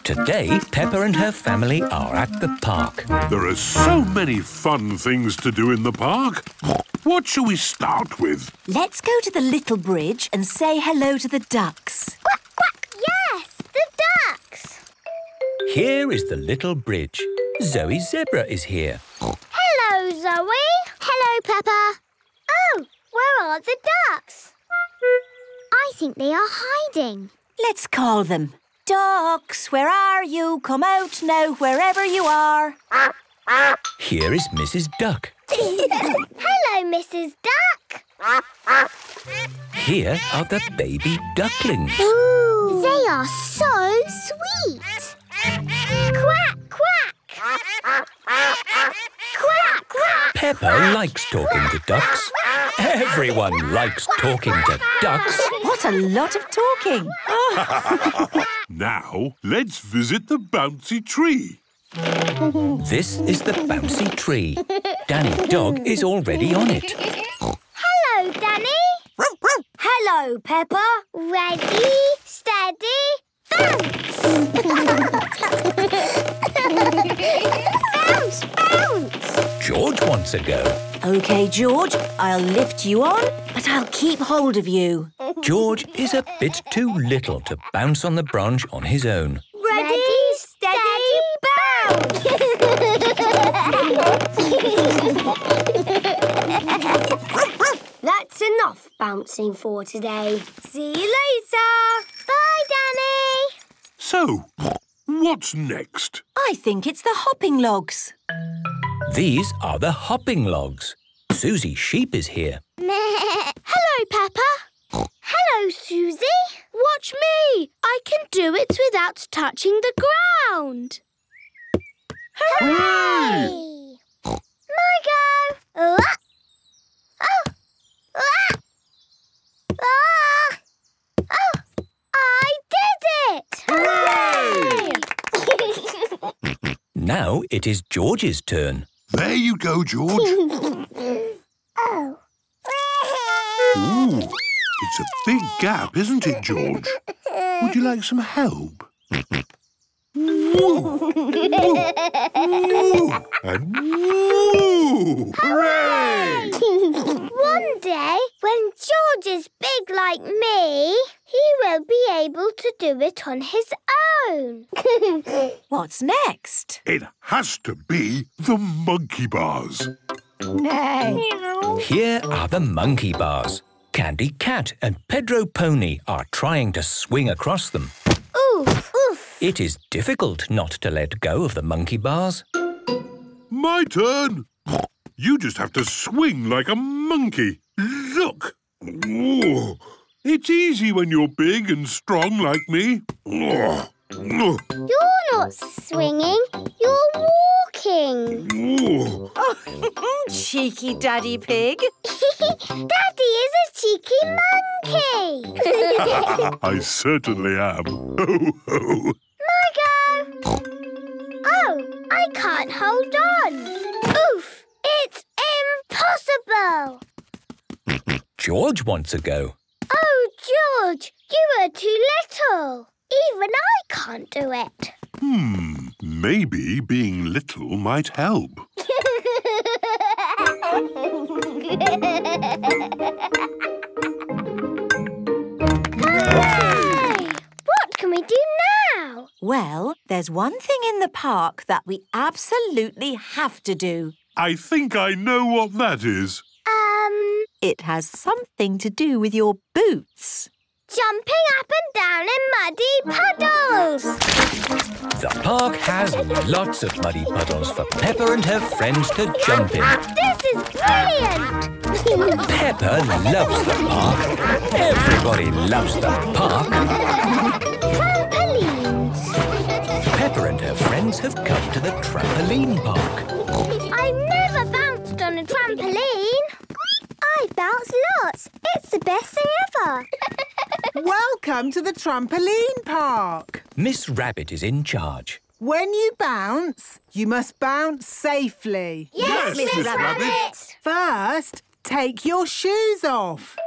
Today, Peppa and her family are at the park. There are so many fun things to do in the park. What shall we start with? Let's go to the little bridge and say hello to the ducks. Quack, quack. Yes, the ducks. Here is the little bridge. Zoe Zebra is here. Hello, Zoe. Hello, Peppa. Oh, where are the ducks? I think they are hiding. Let's call them. Ducks, where are you? Come out now, wherever you are. Here is Mrs. Duck. Hello, Mrs. Duck. Here are the baby ducklings. Ooh, they are so sweet. Quack, quack. Quack, quack. Peppa likes talking to ducks. Everyone likes talking to ducks. What a lot of talking. Now, let's visit the bouncy tree. This is the bouncy tree. Danny Dog is already on it. Hello, Danny. Hello, Peppa. Ready, steady, bounce. Bounce, bounce. George wants a go. OK, George, I'll lift you on, but I'll keep hold of you. George is a bit too little to bounce on the branch on his own. Ready, steady, bounce. That's enough bouncing for today. See you later. Bye, Danny. So, what's next? I think it's the hopping logs. These are the hopping logs. Susie Sheep is here. Hello, Peppa. Hello, Susie. Watch me. I can do it without touching the ground. Hooray! My go. Oh. Oh, I did it! Hooray! Now it is George's turn. There you go, George. Oh. Ooh, it's a big gap, isn't it, George? Would you like some help? Woo! Woo! And woo! Hooray! One day, when George is big like me, he will be able to do it on his own. What's next? It has to be the monkey bars. No. Here are the monkey bars. Candy Cat and Pedro Pony are trying to swing across them. Oof, oof. It is difficult not to let go of the monkey bars. My turn. You just have to swing like a monkey. Look. Ooh. It's easy when you're big and strong like me. You're not swinging, you're walking. Ooh. Cheeky Daddy Pig. Daddy is a cheeky monkey. I certainly am. Ho, ho. My go. Oh, I can't hold on. Oof, it's impossible. George wants a go. Oh, George, you are too little. Even I can't do it. Maybe being little might help. Hooray! What can we do now? Well, there's one thing in the park that we absolutely have to do. I think I know what that is. It has something to do with your boots. Jumping up and down in muddy puddles. The park has lots of muddy puddles for Peppa and her friends to jump in. This is brilliant. Peppa loves the park. Everybody loves the park. Trampolines. Peppa and her friends have come to the trampoline park. I've never bounced on a trampoline. I bounce lots. It's the best thing ever. Welcome to the trampoline park. Miss Rabbit is in charge. When you bounce, you must bounce safely. Yes, Miss Rabbit. First, take your shoes off.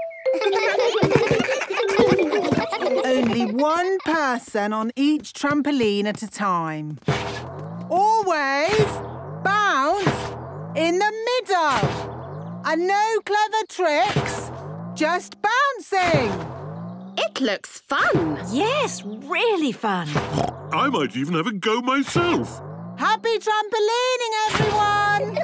Only one person on each trampoline at a time. Always bounce in the middle. And no clever tricks, just bouncing. It looks fun. Yes, really fun. I might even have a go myself. Happy trampolining, everyone!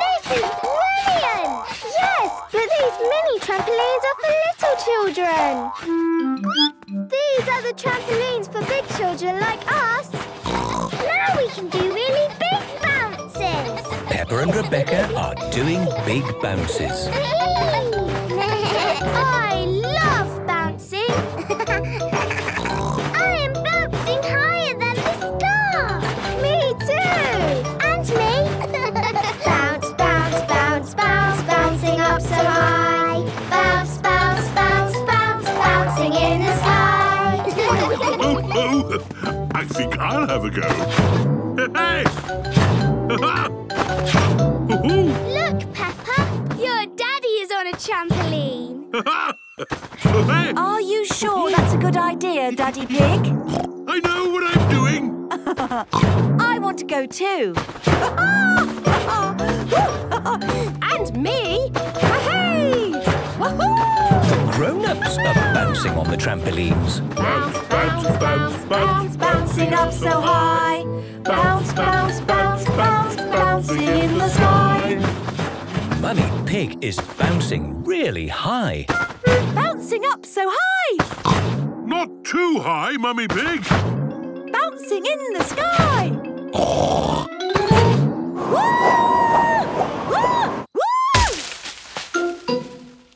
This is brilliant! Yes, but these mini trampolines are for little children. These are the trampolines for big children like us. Now we can do really big bounces. Peppa and Rebecca are doing big bounces. I love bouncing. I am bouncing higher than the star. Me too. And me. Bounce, bounce, bounce, bounce, bouncing up so high. Bounce, bounce, bounce, bounce, bouncing in the sky. Oh, I think I'll have a go. Hey! Look, Peppa, your daddy is on a trampoline. Hey! Are you sure that's a good idea, Daddy Pig? I know what I'm doing. I want to go too. And me. Hey! Woohoo! Grown-ups are bouncing on the trampolines. Bounce, bounce, bounce, bounce, Bouncing up so high. Bounce, bounce, bounce, bounce, bouncing in the sky. Mummy Pig is bouncing really high. Bouncing up so high. Not too high, Mummy Pig. Bouncing in the sky.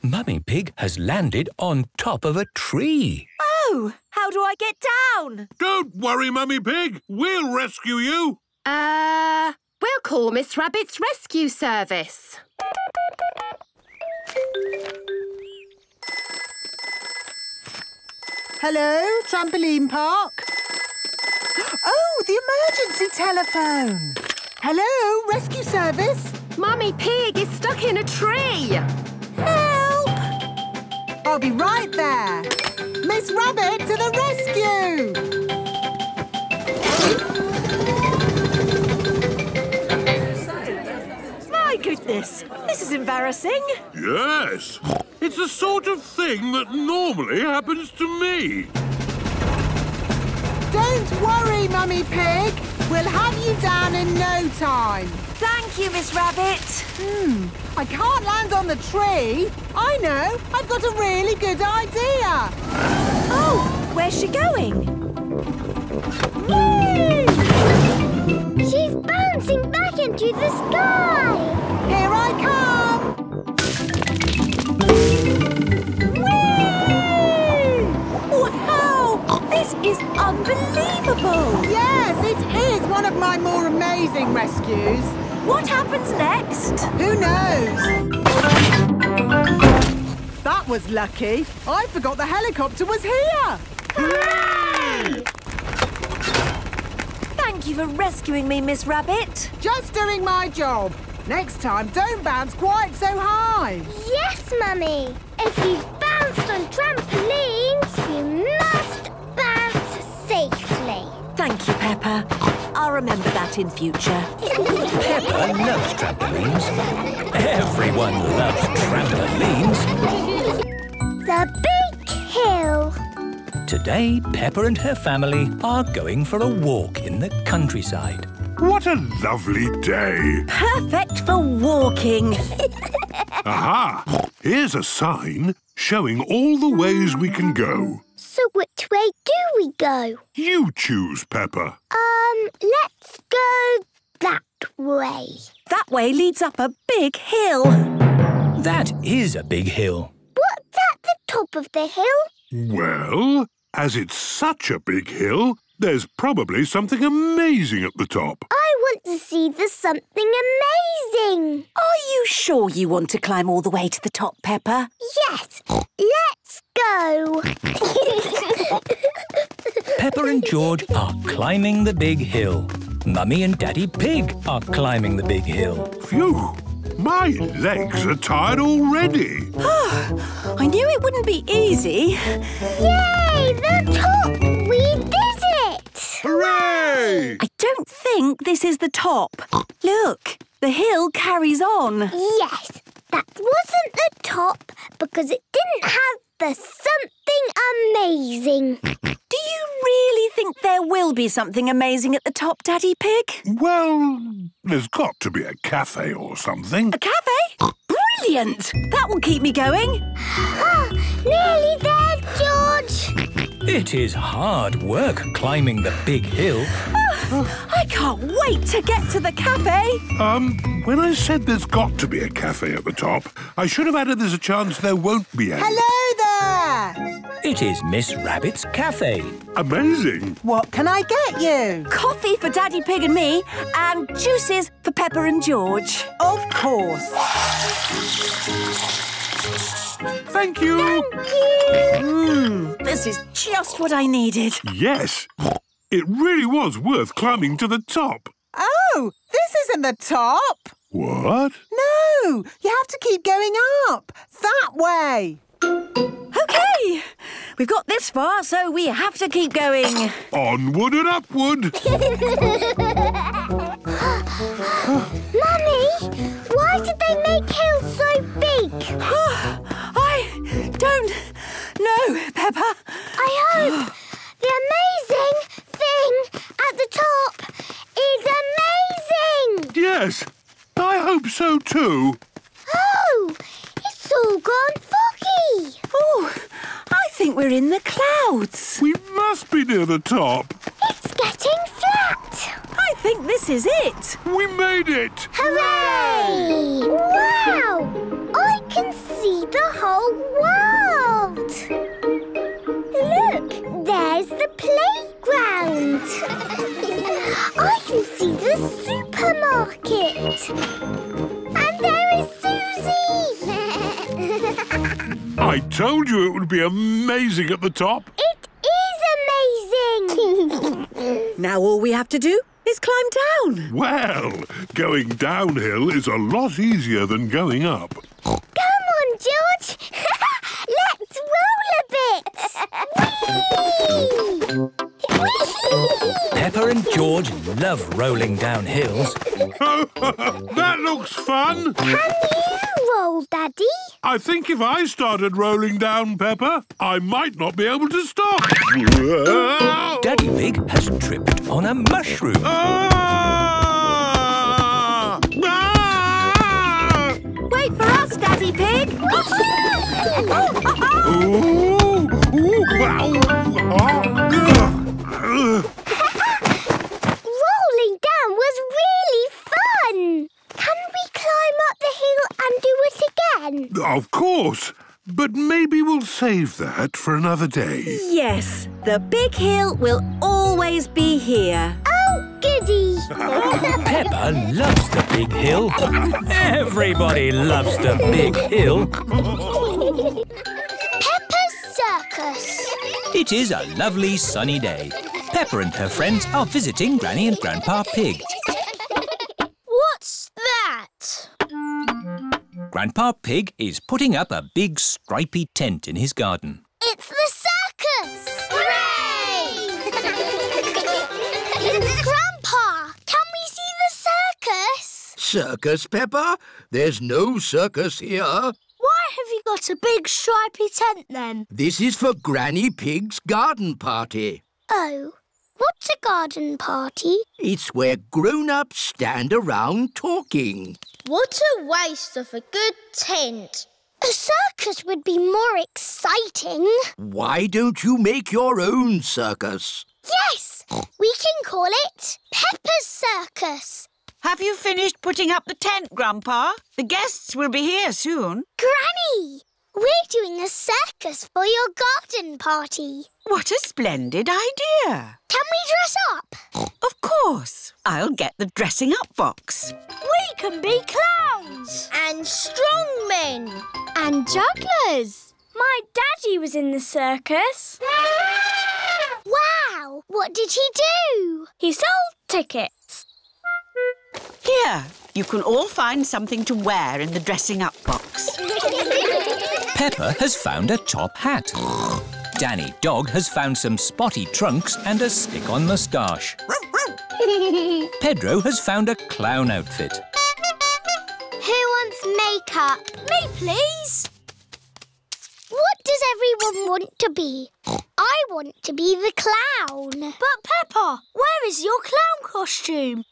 Mummy Pig has landed on top of a tree. Oh, how do I get down? Don't worry, Mummy Pig. We'll rescue you. We'll call Miss Rabbit's rescue service. Hello, trampoline park. Oh, the emergency telephone. Hello, rescue service. Mummy Pig is stuck in a tree. Help! I'll be right there. Miss Rabbit to the rescue! My goodness, this is embarrassing. Yes. It's the sort of thing that normally happens to me. Don't worry, Mummy Pig. We'll have you down in no time. Thank you, Miss Rabbit. I can't land on the tree. I know. I've got a really good idea. Oh, where's she going? Whee! She's bouncing back into the sky. Here I come. Whee! Wow, this is unbelievable. Yes, it is one of my more amazing rescues. What happens next? Who knows? That was lucky. I forgot the helicopter was here. Hooray! Thank you for rescuing me, Miss Rabbit. Just doing my job. Next time, don't bounce quite so high. Yes, Mummy. If you bounce on trampolines, you must bounce safely. Thank you, Peppa. I'll remember that in future. Peppa loves trampolines. Everyone loves trampolines. The big hill. Today, Peppa and her family are going for a walk in the countryside. What a lovely day. Perfect for walking. Aha! Here's a sign showing all the ways we can go. So which way do we go? You choose, Peppa. Let's go that way. That way leads up a big hill. That is a big hill. What's at the top of the hill? Well, as it's such a big hill, there's probably something amazing at the top. I want to see the something amazing. Are you sure you want to climb all the way to the top, Peppa? Yes, let's go. Peppa and George are climbing the big hill. Mummy and Daddy Pig are climbing the big hill. Phew! My legs are tired already. I knew it wouldn't be easy. Yay! The top! We did it! Hooray! I don't think this is the top. Look, the hill carries on. Yes, that wasn't the top because it didn't have the something amazing. Do you really think there will be something amazing at the top, Daddy Pig? Well, there's got to be a cafe or something. A cafe? Brilliant! That will keep me going. Nearly there, George. It is hard work climbing the big hill. I can't wait to get to the cafe. When I said there's got to be a cafe at the top, I should have added there's a chance there won't be any. Hello there! It is Miss Rabbit's cafe. Amazing. What can I get you? Coffee for Daddy Pig and me, and juices for Peppa and George. Of course. Thank you. This is just what I needed. Yes. It really was worth climbing to the top. Oh, this isn't the top. What? No, you have to keep going up. That way. OK, we've got this far, so we have to keep going. Onward and upward. Mummy, why did they make hills so big? I don't know, Peppa. I hope the amazing thing at the top is amazing. Yes, I hope so too. Oh, it's all gone foggy. Oh, I think we're in the clouds. We must be near the top. It's getting flat. I think this is it. We made it. Hooray! Wow! I can see the whole world. Look, there's the playground. I can see the supermarket. And there is Susie. I told you it would be amazing at the top. It is amazing. Now all we have to do is climb down. Well, going downhill is a lot easier than going up. Come on, George. Let's roll a bit. Whee! Peppa and George love rolling down hills. That looks fun. Can you roll, Daddy? I think if I started rolling down, Peppa, I might not be able to stop. Daddy Pig has tripped on a mushroom. Wait for us, Daddy Pig. Rolling down was really fun. Can we climb up the hill and do it again? Of course, but maybe we'll save that for another day. Yes, the big hill will always be here. Oh, goody. Peppa loves the big hill. Everybody loves the big hill. Peppa's Circus. It is a lovely sunny day. Peppa and her friends are visiting Granny and Grandpa Pig. What's that? Grandpa Pig is putting up a big stripy tent in his garden. It's the circus! Hooray! Grandpa, can we see the circus? Circus, Peppa? There's no circus here. Why have you got a big stripy tent then? This is for Granny Pig's garden party. Oh, what's a garden party? It's where grown-ups stand around talking. What a waste of a good tent. A circus would be more exciting. Why don't you make your own circus? Yes, we can call it Peppa's Circus. Have you finished putting up the tent, Grandpa? The guests will be here soon. Granny, we're doing a circus for your garden party. What a splendid idea. Can we dress up? Of course. I'll get the dressing up box. We can be clowns. And strongmen. And jugglers. My daddy was in the circus. Wow! What did he do? He sold tickets. Here, You can all find something to wear in the dressing-up box. Peppa has found a top hat. Danny Dog has found some spotty trunks and a stick-on moustache. Pedro has found a clown outfit. Who wants makeup? Me, please. What does everyone want to be? I want to be the clown. But Peppa, where is your clown costume?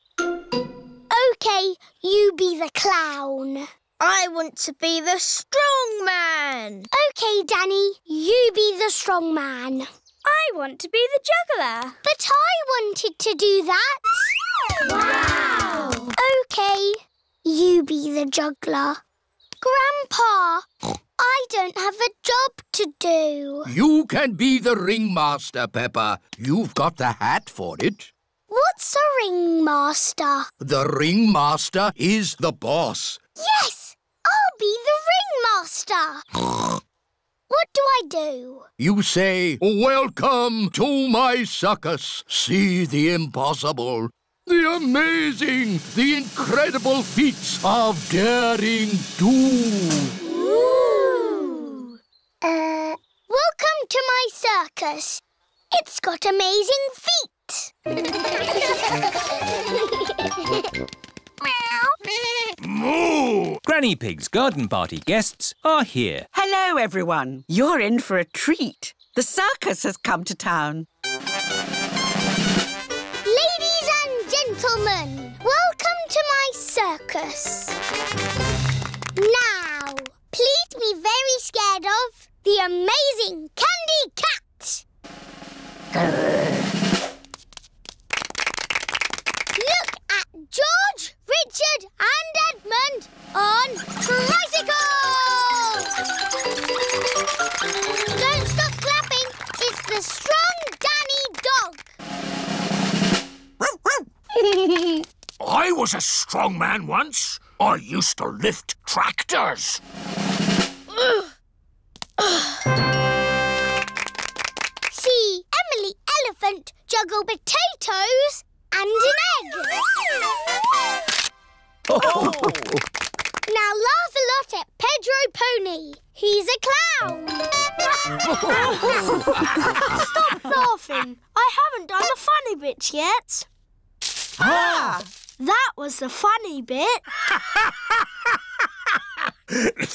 OK, you be the clown. I want to be the strong man. OK, Danny, you be the strong man. I want to be the juggler. But I wanted to do that. Wow! OK, you be the juggler. Grandpa, I don't have a job to do. You can be the ringmaster, Peppa. You've got the hat for it. What's a ringmaster? The ringmaster is the boss. Yes! I'll be the ringmaster. What do I do? You say, "Welcome to my circus. See the impossible, the amazing, the incredible feats of daring do." Ooh. Welcome to my circus. It's got amazing feet. Moo! Granny Pig's garden party guests are here. Hello, everyone. You're in for a treat. The circus has come to town. Ladies and gentlemen, welcome to my circus. Now, please be very scared of the amazing Candy Cat. Look at George, Richard and Edmund on tricycles! Don't stop clapping. It's the strong Danny Dog. I was a strong man once. I used to lift tractors. See Emily Elephant juggle potatoes and an egg. Now laugh a lot at Pedro Pony. He's a clown. Stop laughing. I haven't done the funny bits yet. That was the funny bit.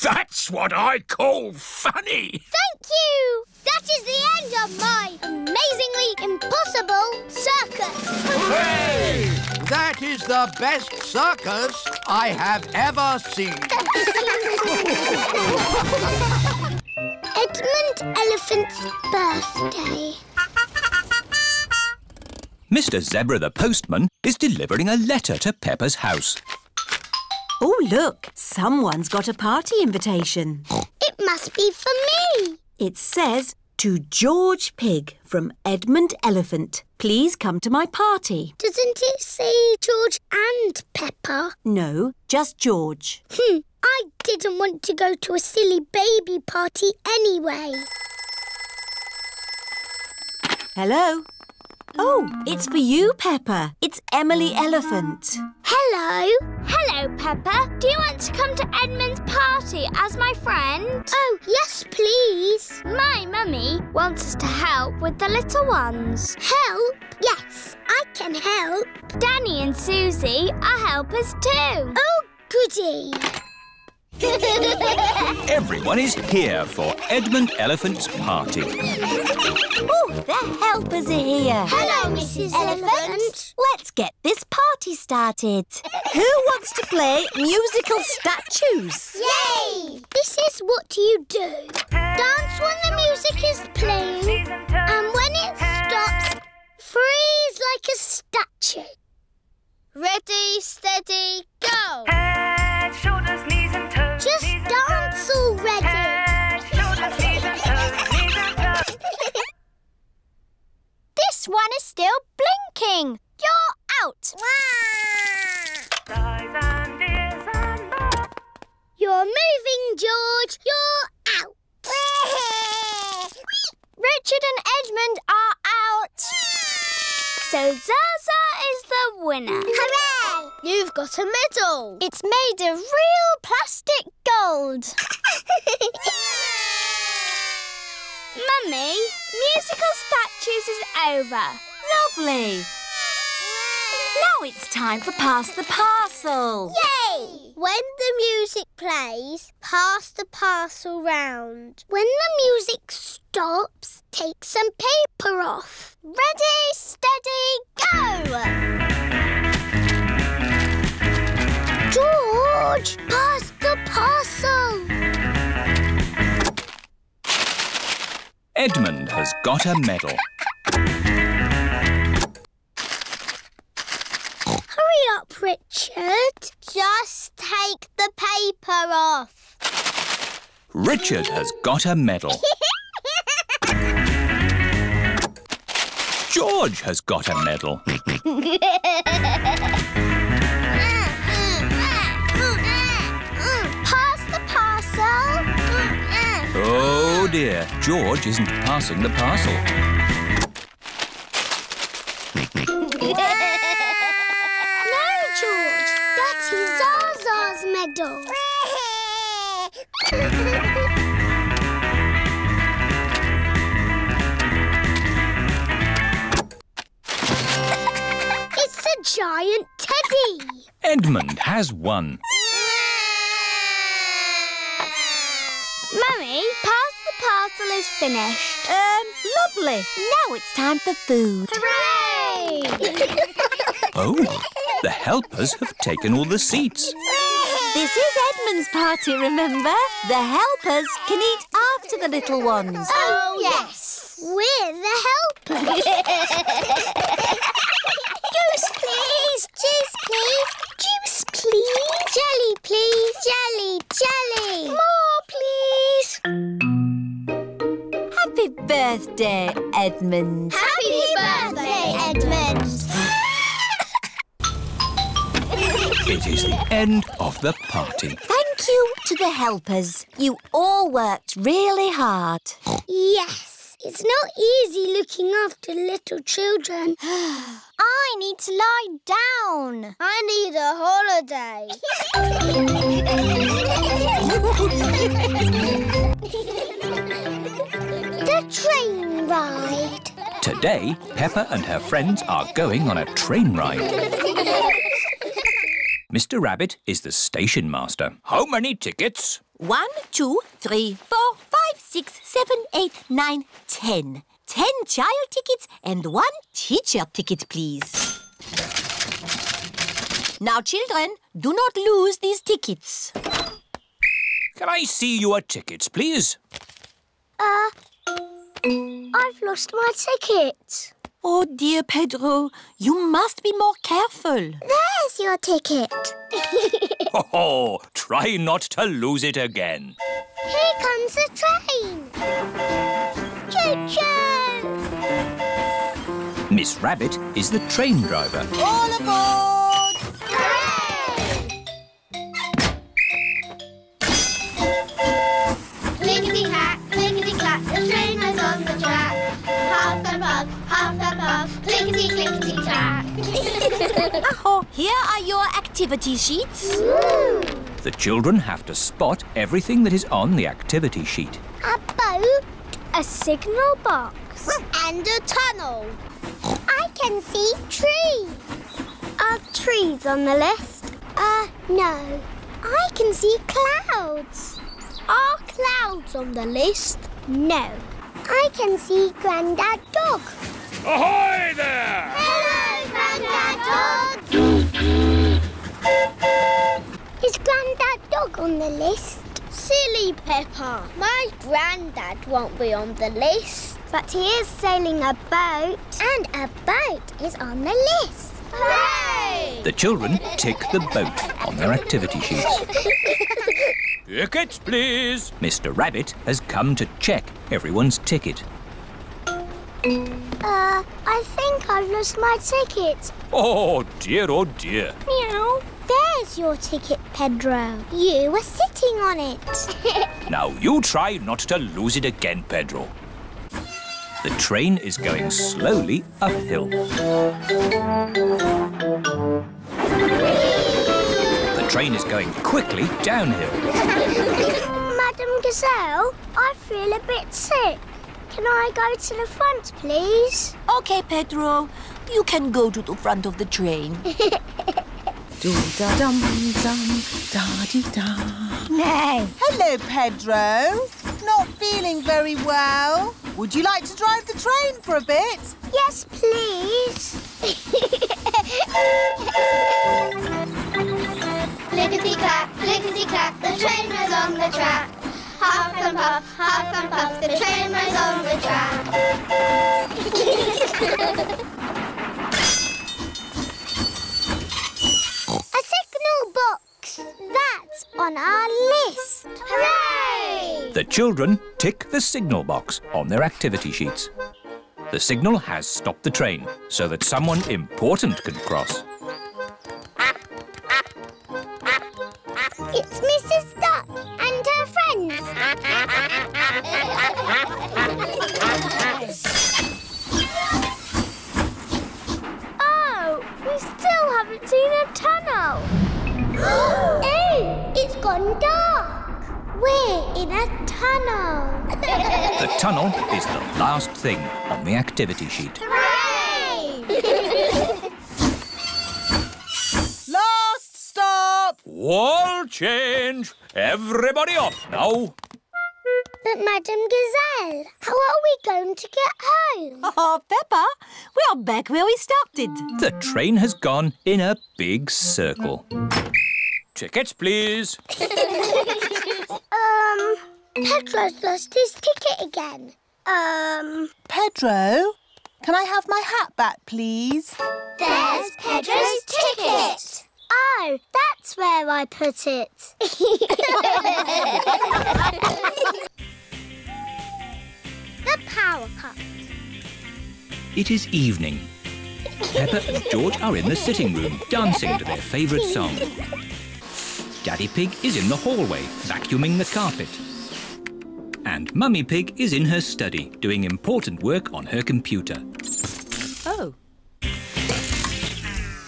That's what I call funny. Thank you. That is the end of my amazingly impossible circus. Hooray! That is the best circus I have ever seen. Edmund Elephant's birthday. Mr. Zebra the postman is delivering a letter to Peppa's house. Oh, look, someone's got a party invitation. It must be for me. It says, "To George Pig from Edmund Elephant. Please come to my party." Doesn't it say George and Peppa? No, just George. I didn't want to go to a silly baby party anyway. Hello? Oh, it's for you, Peppa. It's Emily Elephant. Hello. Hello, Peppa. Do you want to come to Edmund's party as my friend? Oh, yes, please. My mummy wants us to help with the little ones. Help? Yes, I can help. Danny and Susie are helpers too. Oh, goody. Everyone is here for Edmund Elephant's party. Oh, the helpers are here. Hello, Mrs. Elephant. Let's get this party started. Who wants to play musical statues? Yay! This is what you do. Dance when the music is playing, and when it stops, freeze like a statue. Ready, steady, go! Head, shoulders, knees and toes. Just dance already. Head, shoulders, knees and toes, knees and toes. This one is still blinking. You're out. Eyes and ears and mouth. You're moving, George. You're out. Richard and Edmund are out. So Zaza is the winner. Hooray! You've got a medal. It's made of real plastic gold. Mummy, musical statues is over. Lovely. Now it's time for Pass the Parcel. Yay! When the music plays, pass the parcel round. When the music stops, take some paper off. Ready, steady, go! George, pass the parcel. Edmund has got a medal. Hurry up, Richard. Just take the paper off. Richard has got a medal. George has got a medal. Pass the parcel. Oh dear, George isn't passing the parcel. No, George, that is Zaza's medal. It's a giant teddy. Edmund has won. Mummy, pass the parcel is finished. Lovely. Now it's time for food. Hooray! Oh, the helpers have taken all the seats. This is Edmund's party, remember? The helpers can eat after the little ones. Oh, yes. We're the helpers. Juice, please. Juice, please. Juice, please. Jelly, please. Jelly, jelly. More, please. Happy birthday, Edmund. Happy birthday, Edmund. It is the end of the party. Thank you to the helpers. You all worked really hard. Yes, it's not easy looking after little children. I need to lie down. I need a holiday. The train ride. Today, Peppa and her friends are going on a train ride. Mr. Rabbit is the station master. How many tickets? 1, 2, 3, 4, 5, 6, 7, 8, 9, 10. 10 child tickets and 1 teacher ticket, please. Now, children, do not lose these tickets. Can I see your tickets, please? I've lost my ticket. Oh, dear Pedro, you must be more careful. There's your ticket. Oh, try not to lose it again. Here comes the train. Choo-choo! Miss Rabbit is the train driver. All aboard! Hooray! Clickety-clack, clickety-clack, the train is on the track. Half the pub, clickety-clickety-clack. Oh, here are your activity sheets. The children have to spot everything that is on the activity sheet. A boat, a signal box, and a tunnel. I can see trees. Are trees on the list? No. I can see clouds. Are clouds on the list? No. I can see Grandad Dog. Ahoy there! Hello, Grandad Dog. Is Grandad Dog on the list? Silly Peppa. My Grandad won't be on the list. But he is sailing a boat. And a boat is on the list. Hooray! The children tick the boat on their activity sheets. Tickets, please. Mr. Rabbit has come to check everyone's ticket. I think I've lost my ticket. Oh, dear, oh, dear. Meow. There's your ticket, Pedro. You were sitting on it. Now you try not to lose it again, Pedro. The train is going slowly uphill. Whee! The train is going quickly downhill. Madam Gazelle, I feel a bit sick. Can I go to the front, please? OK, Pedro. You can go to the front of the train. Do-da-dum-dum, da-dee-da. No. Hello, Pedro. Not feeling very well. Would you like to drive the train for a bit? Yes, please. Clickety-clack, clickety-clack, the train was on the track. Half and puff, the train was on the track. A signal box. That's on our list. Hooray! The children tick the signal box on their activity sheets. The signal has stopped the train so that someone important can cross. It's Mrs. Duck and her friends. Oh, we still haven't seen a tunnel. Oh, it's gone dark. We're in a tunnel. The tunnel is the last thing on the activity sheet. Hooray! Last stop! Wall change! Everybody off now! But Madam Gazelle, how are we going to get home? Oh, Peppa, we are back where we started. The train has gone in a big circle. Tickets, please. Pedro's lost his ticket again. Pedro, can I have my hat back, please? There's Pedro's ticket. Oh, that's where I put it. The power cut. It is evening. Peppa and George are in the sitting room, dancing to their favourite song. Daddy Pig is in the hallway, vacuuming the carpet. And Mummy Pig is in her study, doing important work on her computer. Oh.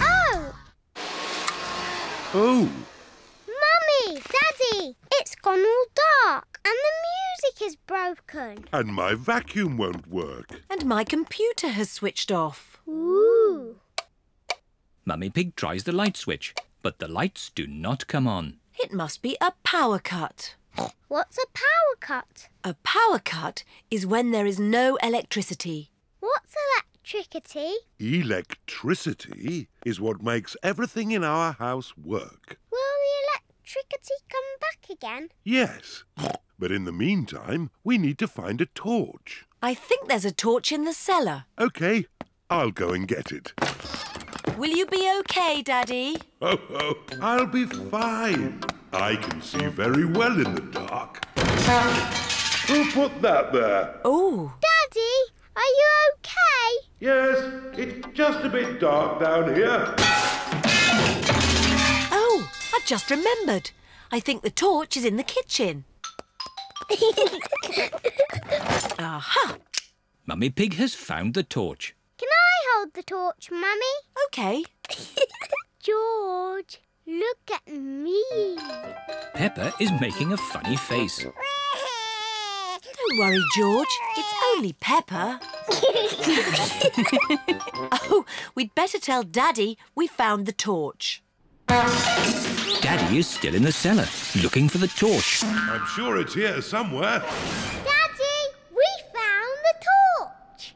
Oh! Oh, Mummy! Daddy! It's gone all dark and the music is broken. and my vacuum won't work. And my computer has switched off. Ooh! Mummy Pig tries the light switch, but the lights do not come on. It must be a power cut. What's a power cut? A power cut is when there is no electricity. What's electricity? Electricity is what makes everything in our house work. Will the electricity come back again? Yes, but in the meantime, we need to find a torch. I think there's a torch in the cellar. OK, I'll go and get it. Will you be okay, Daddy? Oh, I'll be fine. I can see very well in the dark. Who put that there? Oh. Daddy, are you okay? Yes, it's just a bit dark down here. Oh, I've just remembered. I think the torch is in the kitchen. Aha! Mummy Pig has found the torch. Can I hold the torch, Mummy? OK. George, look at me. Peppa is making a funny face. Don't worry, George. It's only Peppa. Oh, we'd better tell Daddy we found the torch. Daddy is still in the cellar, looking for the torch. I'm sure it's here somewhere. Daddy, we found the torch.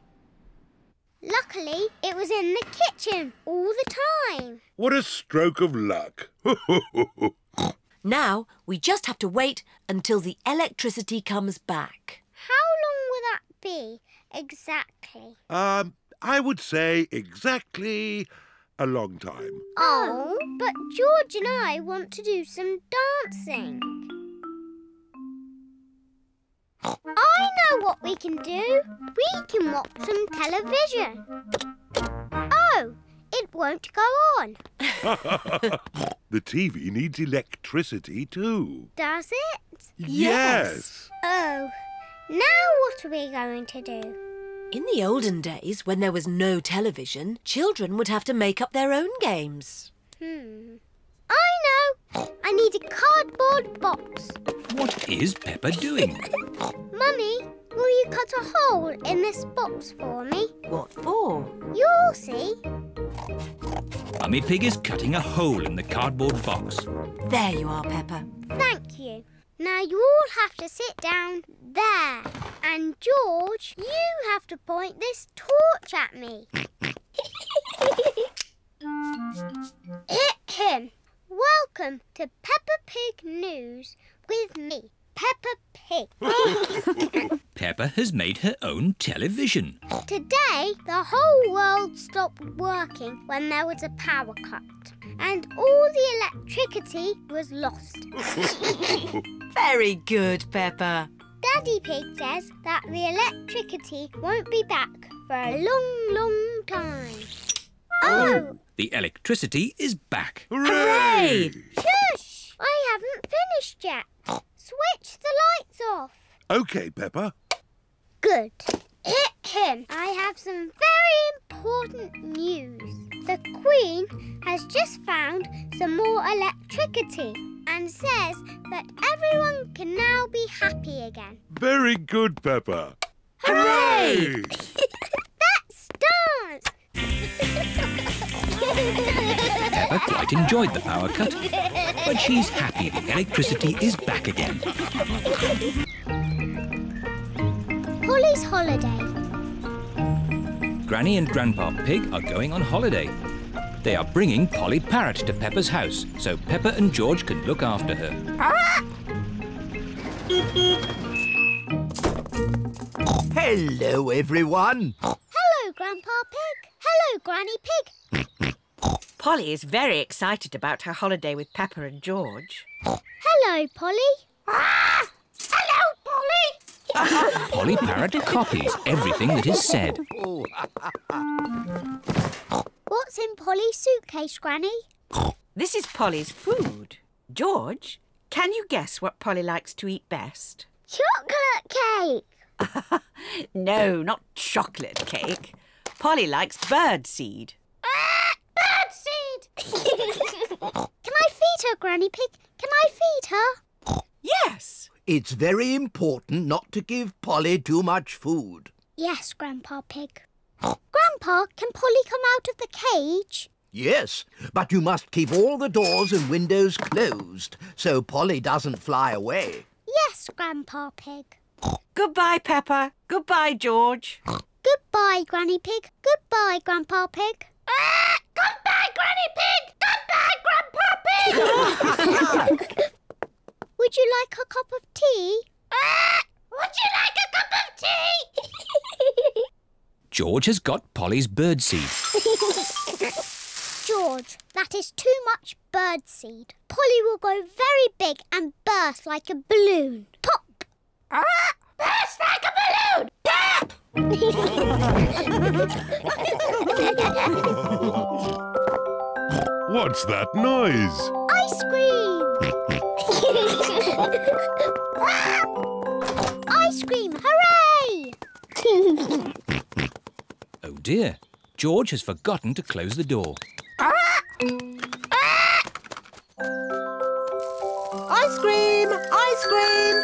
Luckily, it was in the kitchen all the time. What a stroke of luck. Now, we just have to wait until the electricity comes back. How long will that be, exactly? I would say exactly a long time. Oh, but George and I want to do some dancing. I know what we can do. We can watch some television. Oh, it won't go on. The TV needs electricity too. Does it? Yes. Oh, now what are we going to do? In the olden days, when there was no television, children would have to make up their own games. I know. I need a cardboard box. What is Peppa doing? Mummy, will you cut a hole in this box for me? What for? You'll see. Mummy Pig is cutting a hole in the cardboard box. There you are, Peppa. Thank you. Now you all have to sit down there. And George, you have to point this torch at me. Welcome to Peppa Pig News with me, Peppa Pig. Peppa has made her own television. Today, the whole world stopped working when there was a power cut. And all the electricity was lost. Very good, Peppa. Daddy Pig says that the electricity won't be back for a long, long time. Oh! The electricity is back. Hooray! Shush! I haven't finished yet. Switch the lights off. OK, Peppa. Good. I have some very important news. The Queen has just found some more electricity and says that everyone can now be happy again. Very good, Peppa. Hooray! Let's dance! Peppa quite enjoyed the power cut, but she's happy the electricity is back again. Pollys Holiday. Granny and Grandpa Pig are going on holiday. They are bringing Polly Parrot to Peppa's house so Peppa and George can look after her. Hello, everyone. Hello, Grandpa Pig. Hello, Granny Pig. Polly is very excited about her holiday with Peppa and George. Hello, Polly. Hello, Polly. Polly Parrot copies everything that is said. What's in Polly's suitcase, Granny? This is Polly's food. George, can you guess what Polly likes to eat best? Chocolate cake. No, not chocolate cake. Polly likes birdseed. Birdseed! Can I feed her, Granny Pig? Can I feed her? Yes. It's very important not to give Polly too much food. Yes, Grandpa Pig. Grandpa, can Polly come out of the cage? Yes, but you must keep all the doors and windows closed so Polly doesn't fly away. Yes, Grandpa Pig. Goodbye, Peppa. Goodbye, George. Goodbye, Granny Pig. Goodbye, Grandpa Pig. Goodbye, Granny Pig. Goodbye, Grandpa Pig. Would you like a cup of tea? Would you like a cup of tea? George has got Polly's birdseed. George, that is too much birdseed. Polly will go very big and burst like a balloon. Pop! Burst like a balloon! Pop! What's that noise? Ice cream! Ice cream, hooray! Oh dear, George has forgotten to close the door. Ice cream! Ice cream!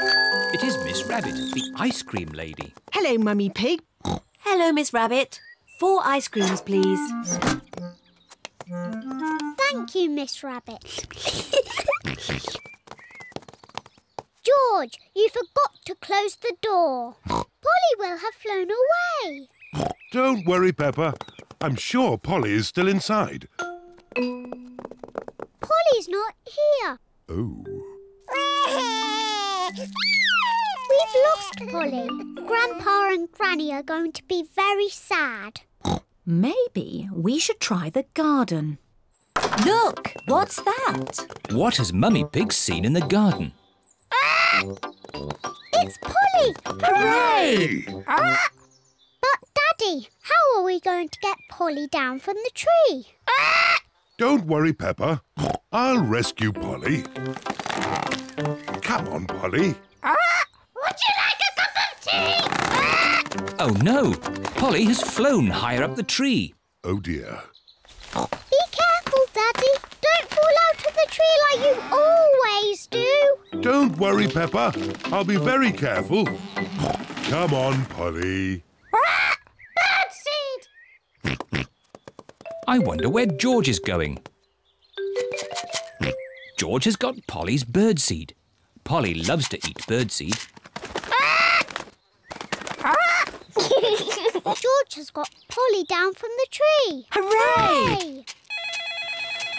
It is Miss Rabbit, the ice cream lady. Hello, Mummy Pig. Hello, Miss Rabbit. 4 ice creams, please. Thank you, Miss Rabbit. George, you forgot to close the door. Polly will have flown away. Don't worry, Peppa. I'm sure Polly is still inside. Polly's not here. Oh. We've lost Polly. Grandpa and Granny are going to be very sad. Maybe we should try the garden. Look, what's that? What has Mummy Pig seen in the garden? It's Polly! Hooray! But, Daddy, how are we going to get Polly down from the tree? Don't worry, Peppa. I'll rescue Polly. Come on, Polly. Would you like a cup of tea? Oh no, Polly has flown higher up the tree. Oh dear. Be careful, Daddy. Don't fall out of the tree. feel like you always do. Don't worry, Peppa. I'll be very careful. Come on, Polly. Birdseed! I wonder where George is going. George has got Polly's birdseed. Polly loves to eat birdseed. George has got Polly down from the tree. Hooray!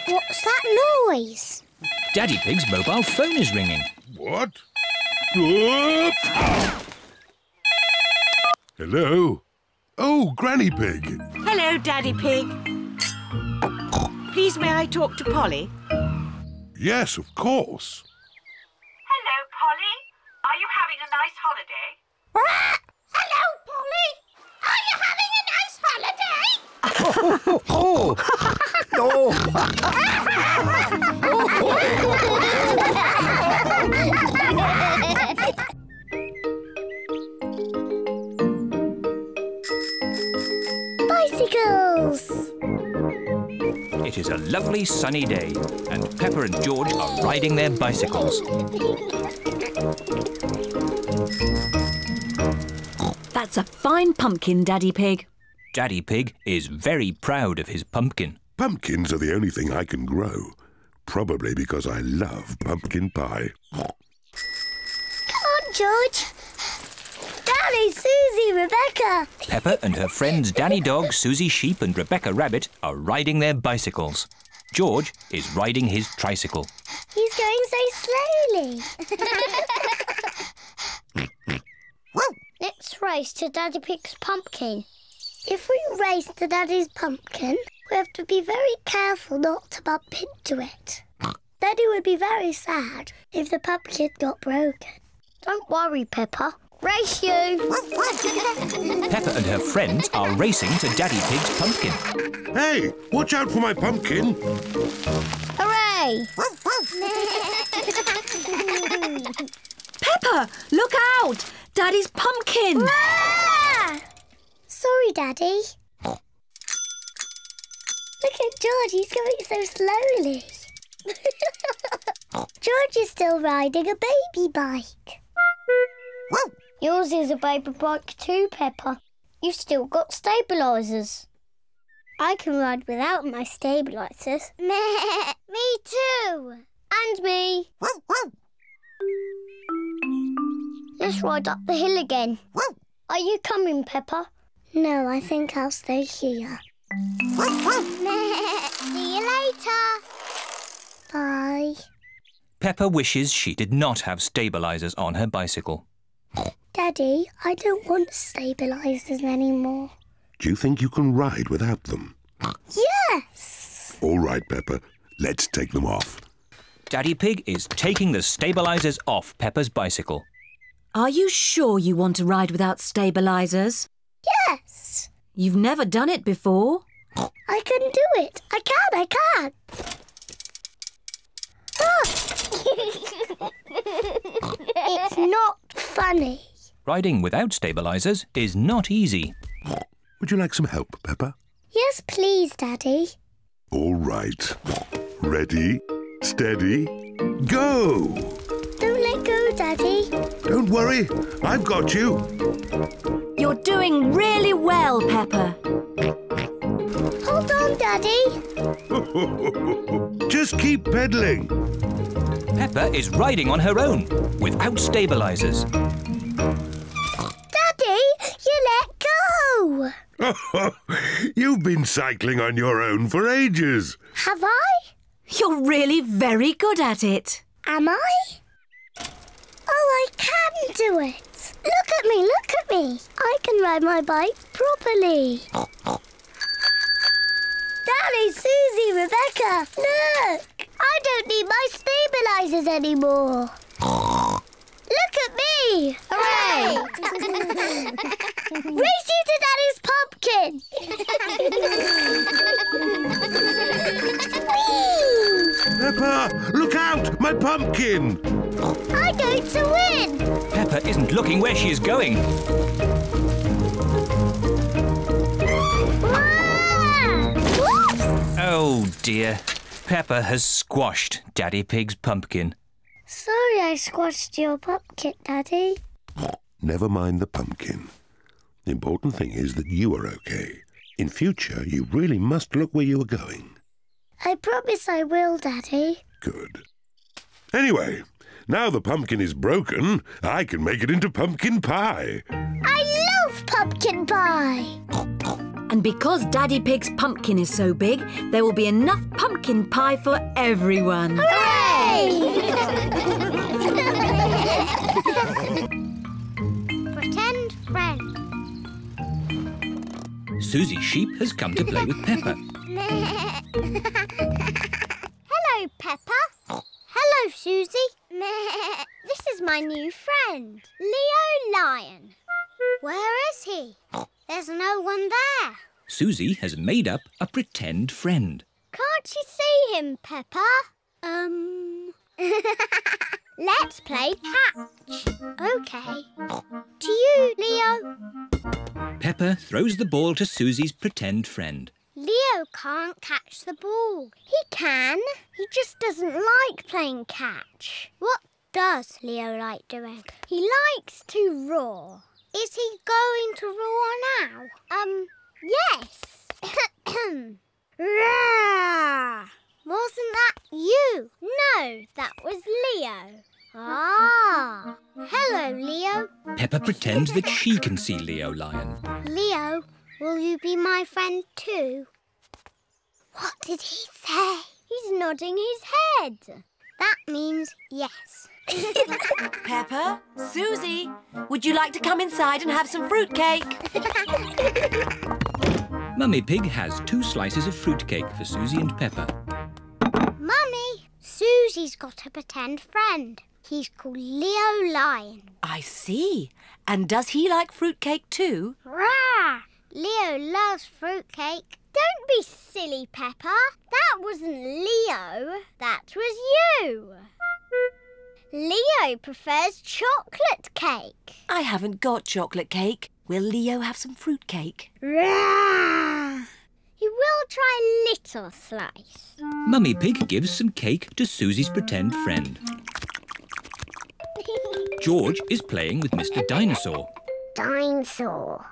What's that noise? Daddy Pig's mobile phone is ringing. What? Whoop! Hello? Oh, Granny Pig. Hello, Daddy Pig. Please, may I talk to Polly? Yes, of course. Hello, Polly. Are you having a nice holiday? Hello, Polly. Are you having a nice holiday? Bicycles. It is a lovely sunny day and Peppa and George are riding their bicycles. That's a fine pumpkin, Daddy Pig. Daddy Pig is very proud of his pumpkin. Pumpkins are the only thing I can grow. Probably because I love pumpkin pie. Come on, George. Daddy, Susie, Rebecca. Peppa and her friends Danny Dog, Susie Sheep and Rebecca Rabbit are riding their bicycles. George is riding his tricycle. He's going so slowly. Let's race to Daddy Pig's pumpkin. If we race to Daddy's pumpkin, we have to be very careful not to bump into it. Daddy would be very sad if the pumpkin got broken. Don't worry, Peppa. Race you! Peppa and her friends are racing to Daddy Pig's pumpkin. Hey, watch out for my pumpkin. Hooray! Peppa, look out! Daddy's pumpkin! Ah! Sorry, Daddy. Look at George, he's going so slowly. George is still riding a baby bike. Yours is a baby bike too, Peppa. You've still got stabilisers. I can ride without my stabilisers. Me too. And me. Let's ride up the hill again. Are you coming, Peppa? No, I think I'll stay here. See you later. Bye. Peppa wishes she did not have stabilisers on her bicycle. Daddy, I don't want stabilisers anymore. Do you think you can ride without them? Yes! All right, Peppa. Let's take them off. Daddy Pig is taking the stabilisers off Peppa's bicycle. Are you sure you want to ride without stabilisers? Yes! You've never done it before. I can do it. I can. Ah! It's not funny. Riding without stabilisers is not easy. Would you like some help, Peppa? Yes, please, Daddy. All right. Ready, steady, go! Don't let go, Daddy. Don't worry, I've got you. You're doing really well, Peppa. Hold on, Daddy. Just keep pedalling. Peppa is riding on her own, without stabilisers. Daddy, you let go. You've been cycling on your own for ages. Have I? You're really very good at it. Am I? Oh, I can do it. Look at me, look at me. I can ride my bike properly. Daddy, Susie, Rebecca, look. I don't need my stabilisers anymore. Look at me. Hooray. Race you to Daddy's pumpkin. Peppa, look out! My pumpkin! I'm going to win. Peppa isn't looking where she is going. Ah! Whoops! Oh dear. Peppa has squashed Daddy Pig's pumpkin. Sorry I squashed your pumpkin, Daddy. Never mind the pumpkin. The important thing is that you are okay. In future, you really must look where you are going. I promise I will, Daddy. Good. Anyway, now the pumpkin is broken, I can make it into pumpkin pie. I love pumpkin pie! And because Daddy Pig's pumpkin is so big, there will be enough pumpkin pie for everyone. Hooray! Pretend friend. Susie Sheep has come to play with Peppa. Hello, Peppa. Hello, Susie. This is my new friend, Leo Lion. Where is he? There's no one there. Susie has made up a pretend friend. Can't you see him, Peppa? Let's play catch. OK. To you, Leo. Peppa throws the ball to Susie's pretend friend. Leo can't catch the ball. He can. He just doesn't like playing catch. What does Leo like doing? He likes to roar. Is he going to roar now? Yes. Roar! Wasn't that you? No, that was Leo. Ah. Hello, Leo. Peppa pretends that she can see Leo Lion. Leo, will you be my friend too? What did he say? He's nodding his head. That means yes. Peppa, Susie, would you like to come inside and have some fruitcake? Mummy Pig has 2 slices of fruitcake for Susie and Peppa. Mummy, Susie's got a pretend friend. He's called Leo Lion. I see. And does he like fruitcake too? Rah! Leo loves fruitcake. Don't be silly, Peppa. That wasn't Leo. That was you. Leo prefers chocolate cake. I haven't got chocolate cake. Will Leo have some fruitcake? Rah! He will try a little slice. Mummy Pig gives some cake to Susie's pretend friend. George is playing with Mr. Dinosaur. Dinosaur.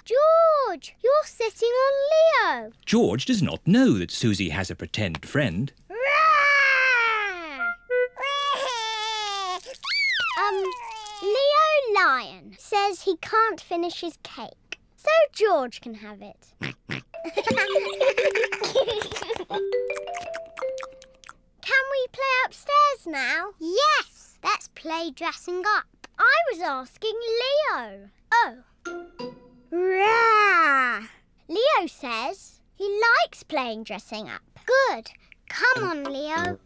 George, you're sitting on Leo. George does not know that Susie has a pretend friend. Leo Lion says he can't finish his cake, so George can have it. Can we play upstairs now? Yes, let's play dressing up. I was asking Leo. Oh. Rah! Leo says he likes playing dressing up. Good. Come on, Leo.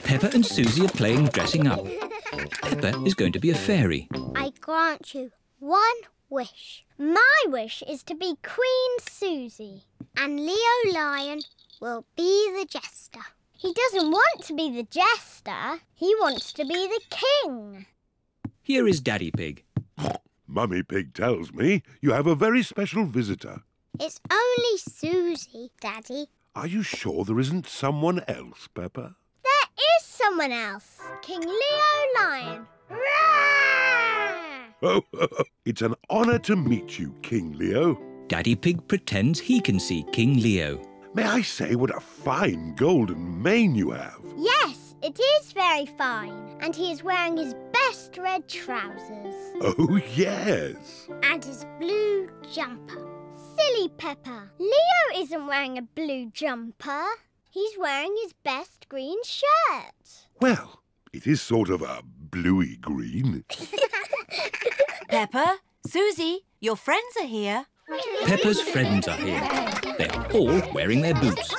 Peppa and Susie are playing dressing up. Peppa is going to be a fairy. I grant you one wish. My wish is to be Queen Susie. And Leo Lion will be the jester. He doesn't want to be the jester. He wants to be the king. Here is Daddy Pig. Mummy Pig tells me you have a very special visitor. It's only Susie, Daddy. Are you sure there isn't someone else, Peppa? There is someone else. King Leo Lion. Roar! Oh, it's an honour to meet you, King Leo. Daddy Pig pretends he can see King Leo. May I say what a fine golden mane you have? Yes, it is very fine. And he is wearing his best red trousers. Oh, yes. And his blue jumper. Silly Peppa. Leo isn't wearing a blue jumper. He's wearing his best green shirt. Well, it is sort of a bluey green. Peppa, Susie, your friends are here. Peppa's friends are here. They are all wearing their boots.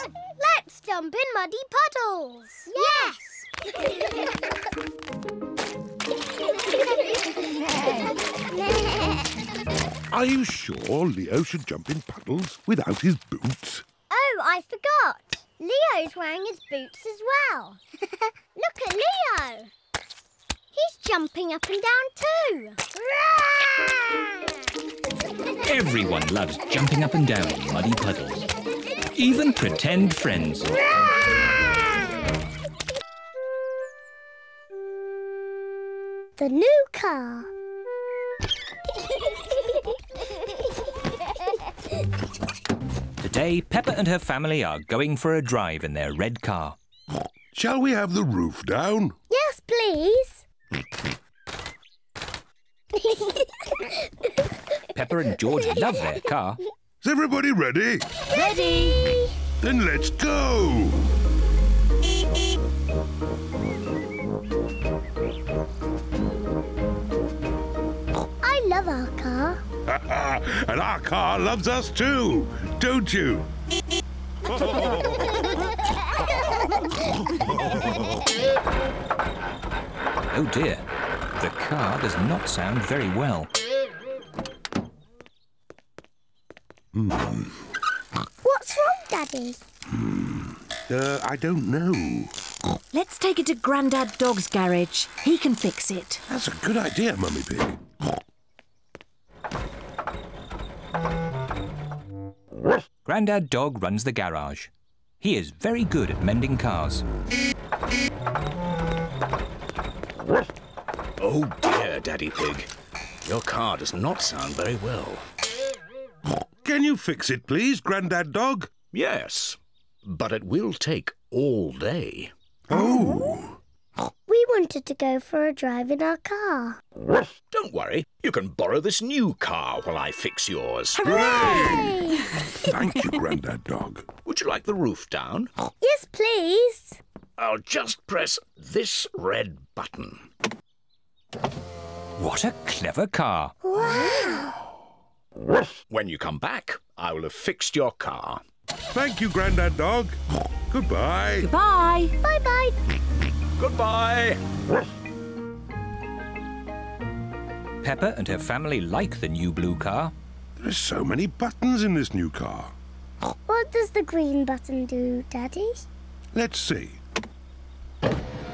Let's jump in muddy puddles. Yes. Are you sure Leo should jump in puddles without his boots? Oh, I forgot. Leo's wearing his boots as well. Look at Leo. He's jumping up and down too. Everyone loves jumping up and down in muddy puddles. even pretend friends. The new car. Today, Peppa and her family are going for a drive in their red car. Shall we have the roof down? Yes, please. Peppa and George love their car. Is everybody ready? Ready. Then let's go! I love our car. And our car loves us too, don't you? Oh dear, the car does not sound very well. What's wrong, Daddy? I don't know. Let's take it to Grandad Dog's garage. He can fix it. That's a good idea, Mummy Pig. Grandad Dog runs the garage. He is very good at mending cars. Oh dear, Daddy Pig. Your car does not sound very well. Can you fix it, please, Grandad Dog? Yes, but it will take all day. Oh! We wanted to go for a drive in our car. Don't worry, you can borrow this new car while I fix yours. Hooray! Thank you, Grandad Dog. Would you like the roof down? Yes, please. I'll just press this red button. What a clever car. Wow. When you come back, I will have fixed your car. Thank you, Grandad Dog. Goodbye. Goodbye. Bye-bye. Goodbye. Peppa and her family like the new blue car. There are so many buttons in this new car. What does the green button do, Daddy? Let's see.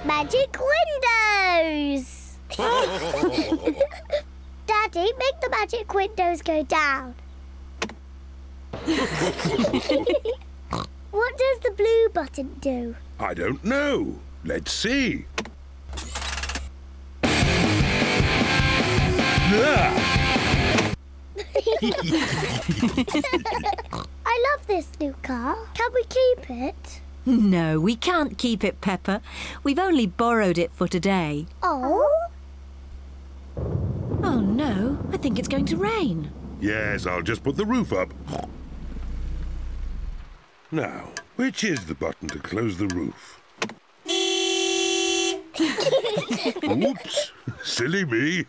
Magic windows! Daddy, make the magic windows go down. What does the blue button do? I don't know. Let's see. I love this new car. Can we keep it? No, we can't keep it, Peppa. We've only borrowed it for today. Oh? Oh, no. I think it's going to rain. Yes, I'll just put the roof up. Now, which is the button to close the roof? Oops, silly me.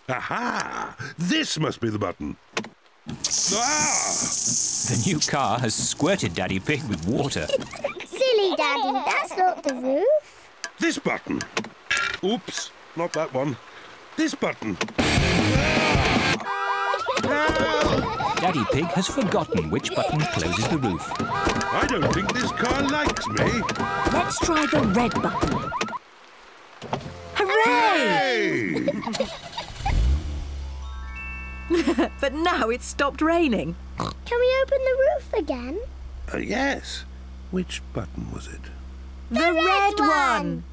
Aha! This must be the button. Ah! The new car has squirted Daddy Pig with water. Silly Daddy, that's not the roof. This button. Oops, not that one. This button. Daddy Pig has forgotten which button closes the roof. I don't think this car likes me. Let's try the red button. Hooray! But now it's stopped raining. Can we open the roof again? Yes. Which button was it? The red one!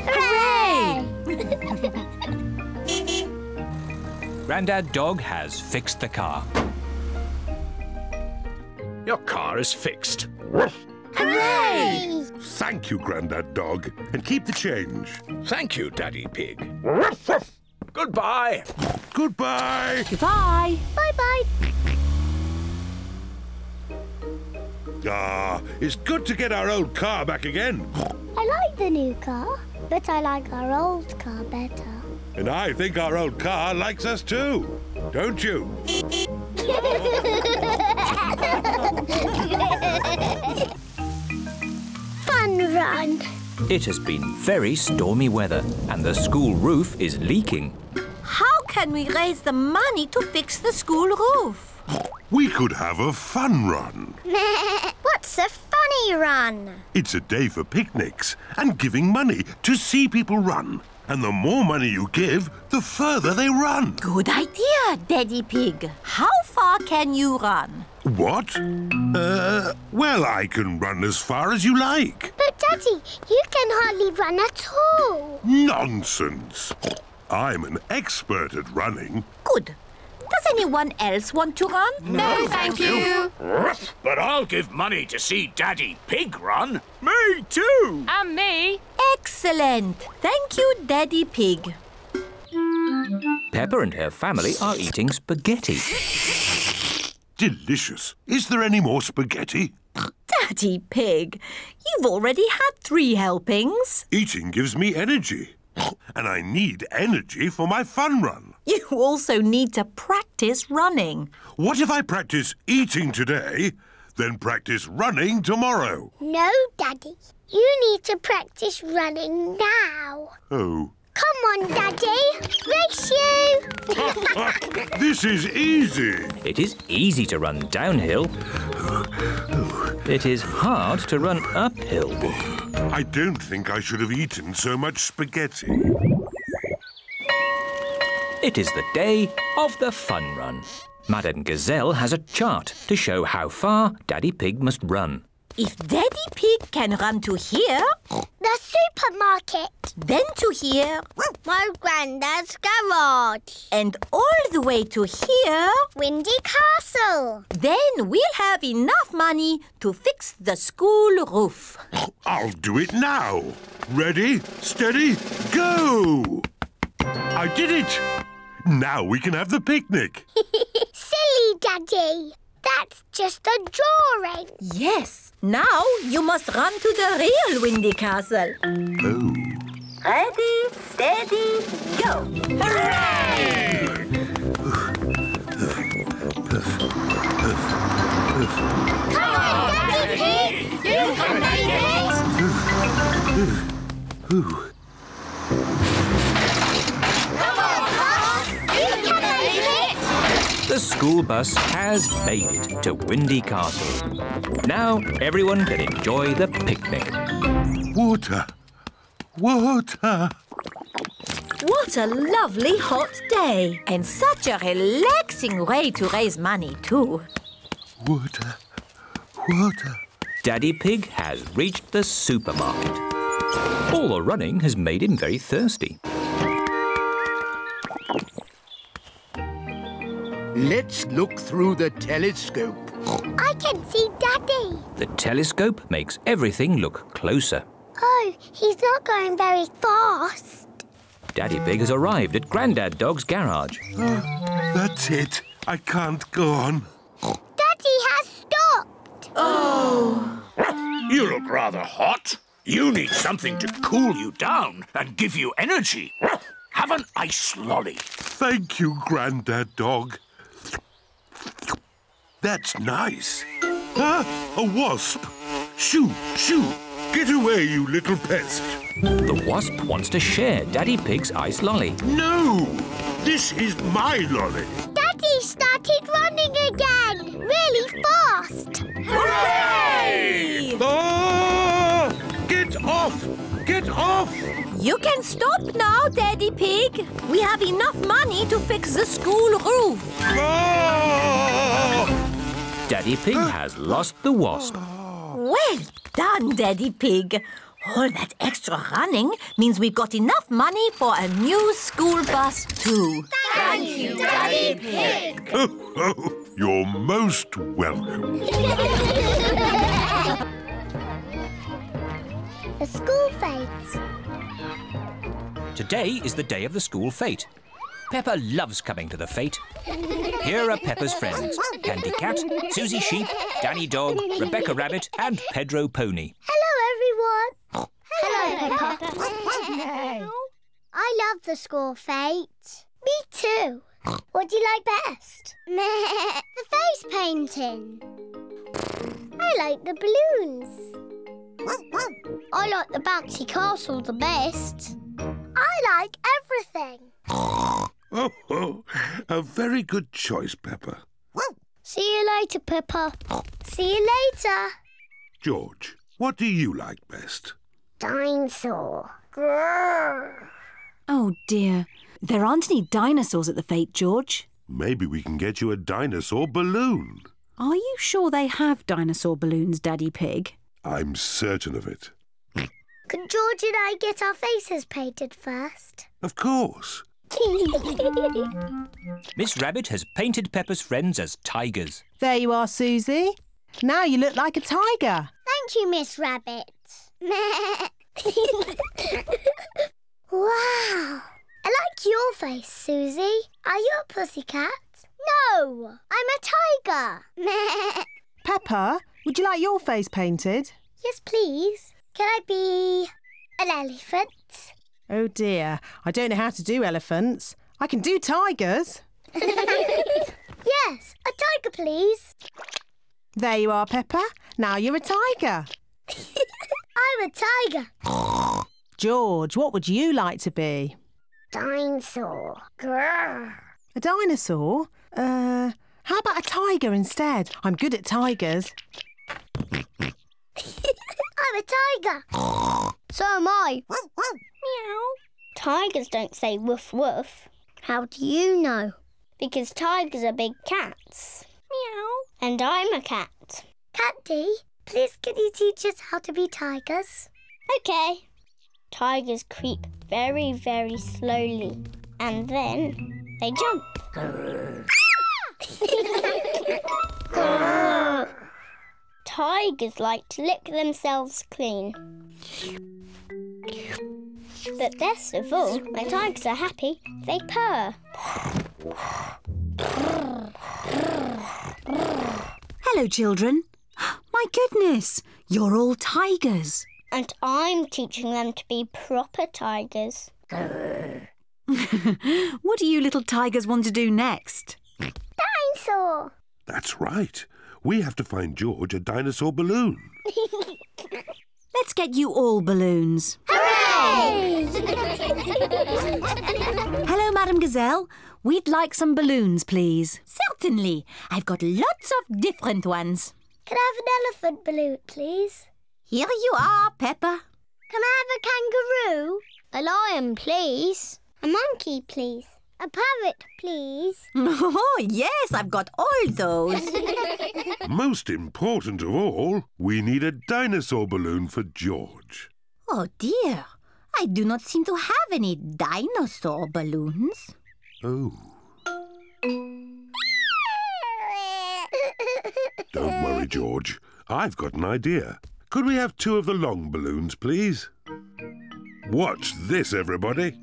Hooray! Grandad Dog has fixed the car. Your car is fixed. Hooray! Thank you, Grandad Dog. And keep the change. Thank you, Daddy Pig. Goodbye. Goodbye. Goodbye. Bye-bye. Ah, it's good to get our old car back again. I like the new car, but I like our old car better. And I think our old car likes us too. Don't you? Fun run. It has been very stormy weather and the school roof is leaking. How can we raise the money to fix the school roof? We could have a fun run. What's a funny run? It's a day for picnics and giving money to see people run. And the more money you give, the further they run. Good idea, Daddy Pig. How far can you run? What? Well, I can run as far as you like. But, Daddy, you can hardly run at all. Nonsense. I'm an expert at running. Good. Does anyone else want to run? No, thank you. But I'll give money to see Daddy Pig run. Me too. And me. Excellent. Thank you, Daddy Pig. Peppa and her family are eating spaghetti. Delicious. Is there any more spaghetti? Daddy Pig, you've already had 3 helpings. Eating gives me energy. And I need energy for my fun run. You also need to practice running. What if I practice eating today, then practice running tomorrow? No, Daddy. You need to practice running now. Oh. Come on, Daddy. Race you. This is easy. It is easy to run downhill. It is hard to run uphill. I don't think I should have eaten so much spaghetti. It is the day of the fun run. Madame Gazelle has a chart to show how far Daddy Pig must run. If Daddy Pig can run to here, The supermarket. then to here, My granddad's garage. and all the way to here, Windy Castle. then we'll have enough money to fix the school roof. I'll do it now. Ready, steady, go! I did it! Now we can have the picnic. Silly, Daddy. That's just a drawing. Yes, now you must run to the real Windy Castle. Oh. Ready, steady, go! Hooray! Come on, Daddy Pig. You can make it. Come on, boss. You can make it. The school bus has made it to Windy Castle. Now everyone can enjoy the picnic. Water. Water. What a lovely hot day. And such a relaxing way to raise money too. Water. Water. Daddy Pig has reached the supermarket. All the running has made him very thirsty. Let's look through the telescope. I can see Daddy. The telescope makes everything look closer. Oh, he's not going very fast. Daddy Pig has arrived at Grandad Dog's garage. That's it. I can't go on. Daddy has stopped. You look rather hot. You need something to cool you down and give you energy. Have an ice lolly. Thank you, Grandad Dog. That's nice. Ah, a wasp. Shoo, shoo. Get away, you little pest. The wasp wants to share Daddy Pig's ice lolly. No! This is my lolly. Daddy started running again. Really fast. Hooray! Ah! Get off! Get off! You can stop now, Daddy Pig. We have enough money to fix the school roof. Ah! Daddy Pig has lost the wasp. Well done, Daddy Pig. All that extra running means we've got enough money for a new school bus too. Thank you, Daddy Pig. You're most welcome. The school fete. Today is the day of the school fete. Peppa loves coming to the fete. Here are Peppa's friends: Candy Cat, Susie Sheep, Danny Dog, Rebecca Rabbit and Pedro Pony. Hello, everyone. Hello, Peppa. I love the school fete. Me too. What do you like best? The face painting. I like the balloons. I like the bouncy castle the best. I like everything. Oh, a very good choice, Peppa. See you later, Peppa. See you later. George, what do you like best? Dinosaur. Grrr. Oh dear, there aren't any dinosaurs at the fete, George. Maybe we can get you a dinosaur balloon. Are you sure they have dinosaur balloons, Daddy Pig? I'm certain of it. Can George and I get our faces painted first? Of course. Miss Rabbit has painted Peppa's friends as tigers. There you are, Susie. Now you look like a tiger. Thank you, Miss Rabbit. Wow! I like your face, Susie. Are you a pussycat? No, I'm a tiger. Peppa, would you like your face painted? Yes, please. Can I be an elephant? Oh dear, I don't know how to do elephants. I can do tigers. Yes, a tiger, please. There you are, Peppa. Now you're a tiger. I'm a tiger. George, what would you like to be? Dinosaur. Grrr. A dinosaur? How about a tiger instead? I'm good at tigers. I'm a tiger. So am I. Meow. Tigers don't say woof woof. How do you know? Because tigers are big cats. Meow. And I'm a cat. Catty, please can you teach us how to be tigers? OK. Tigers creep very, very slowly. And then they jump. Tigers like to lick themselves clean. But best of all, when tigers are happy, they purr. Hello, children. My goodness, you're all tigers. And I'm teaching them to be proper tigers. What do you little tigers want to do next? Dinosaur! That's right. We have to find George a dinosaur balloon. Let's get you all balloons. Hooray! Hello, Madam Gazelle. We'd like some balloons, please. Certainly. I've got lots of different ones. Can I have an elephant balloon, please? Here you are, Peppa. Can I have a kangaroo? A lion, please. A monkey, please. A parrot, please. Oh, yes, I've got all those. Most important of all, we need a dinosaur balloon for George. Oh, dear. I do not seem to have any dinosaur balloons. Oh. Don't worry, George. I've got an idea. Could we have 2 of the long balloons, please? Watch this, everybody.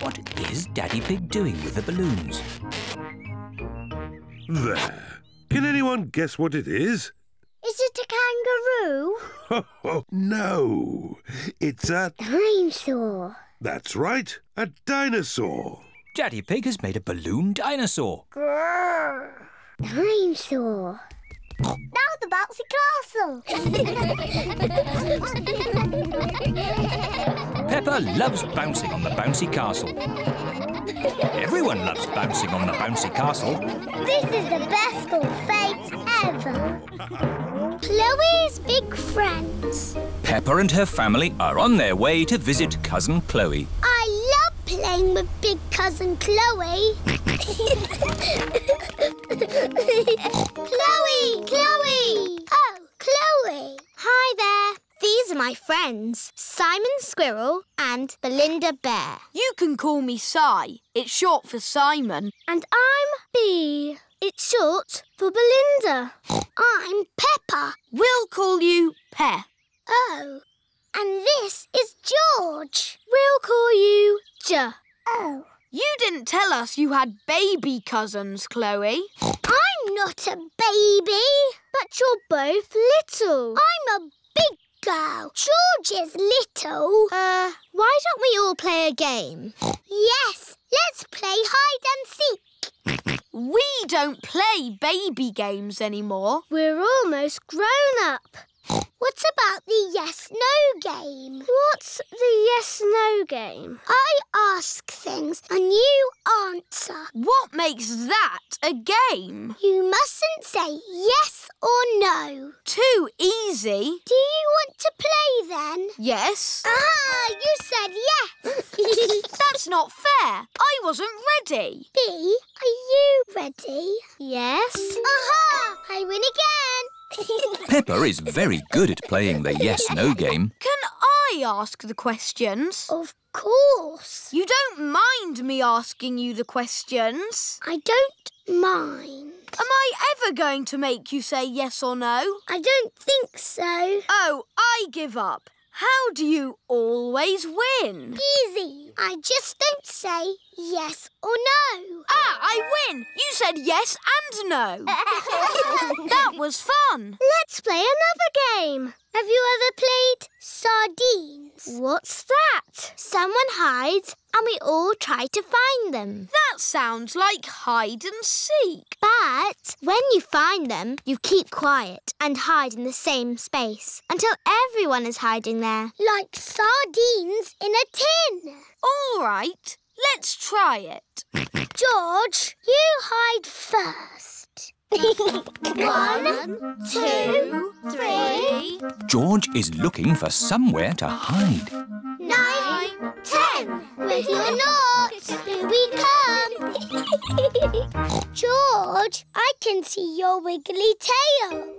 What is Daddy Pig doing with the balloons? There. Can anyone guess what it is? Is it a kangaroo? No. It's a... Dinosaur. That's right. A dinosaur. Daddy Pig has made a balloon dinosaur. Grrr. Dinosaur. Now the bouncy castle. Peppa loves bouncing on the bouncy castle. Everyone loves bouncing on the bouncy castle. This is the best school fete ever. Chloe's big friends. Peppa and her family are on their way to visit Cousin Chloe. I love playing with big cousin Chloe. Chloe! Oh, Chloe. Hi there. These are my friends, Simon Squirrel and Belinda Bear. You can call me Si. It's short for Simon. And I'm Bee. It's short for Belinda. I'm Peppa. We'll call you Pe. Oh. And this is George. We'll call you J. Oh. You didn't tell us you had baby cousins, Chloe. I'm not a baby. But you're both little. I'm a big girl. George is little. Why don't we all play a game? Yes, let's play hide and seek. We don't play baby games anymore. We're almost grown up. What about the yes-no game? What's the yes-no game? I ask things and you answer. What makes that a game? You mustn't say yes or no. Too easy. Do you want to play then? Yes. Ah, you said yes. That's not fair. I wasn't ready. B, are you ready? Yes. Aha! I win again. Peppa is very good at playing the yes-no game. Can I ask the questions? Of course. You don't mind me asking you the questions? I don't mind. Am I ever going to make you say yes or no? I don't think so. Oh, I give up. How do you always win? Easy. I just don't say yes or no. Ah, I win. You said yes and no. That was fun. Let's play another game. Have you ever played sardines? What's that? Someone hides and we all try to find them. That sounds like hide and seek. But when you find them, you keep quiet and hide in the same space until everyone is hiding there. Like sardines in a tin. All right, let's try it. George, you hide first. 1, 2, 3. George is looking for somewhere to hide. 9, 10. Wiggle not, here we come. George, I can see your wiggly tail.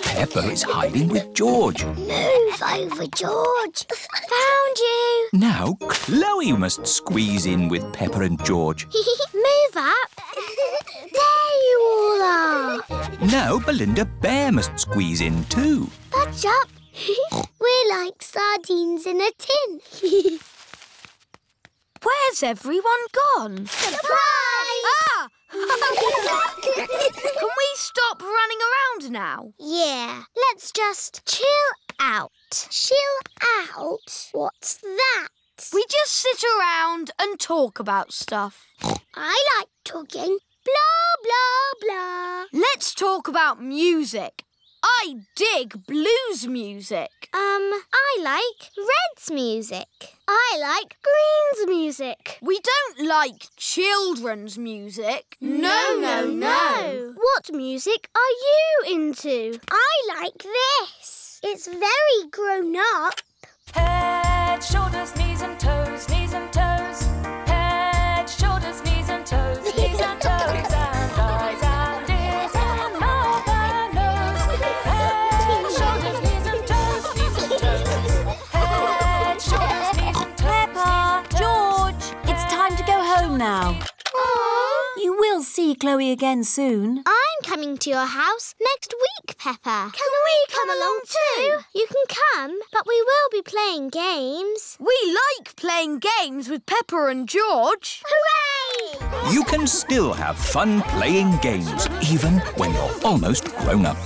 Peppa is hiding with George. Move over, George. Found you. Now Chloe must squeeze in with Peppa and George. Move up. There you all are. Now Belinda Bear must squeeze in too. Budge up. We're like sardines in a tin. Where's everyone gone? Surprise! Ah! Can we stop running around now? Yeah, let's just chill out. Chill out? What's that? We just sit around and talk about stuff. I like talking. Blah, blah, blah. Let's talk about music. I dig blues music. I like Red's music. I like Green's music. We don't like children's music. No. What music are you into? I like this. It's very grown up. Head, shoulders, knees and toes, knees and toes. Head, shoulders, knees and toes, knees and toes. And eyes and ears and mouth and nose. Head, shoulders, knees and toes, knees and toes. Head, shoulders, knees and toes. Peppa, George, it's time to go home now. You will see Chloe again soon. I'm coming to your house next week, Peppa. Can we come along too? You can come, but we will be playing games. We like playing games with Peppa and George. Hooray! You can still have fun playing games, even when you're almost grown up.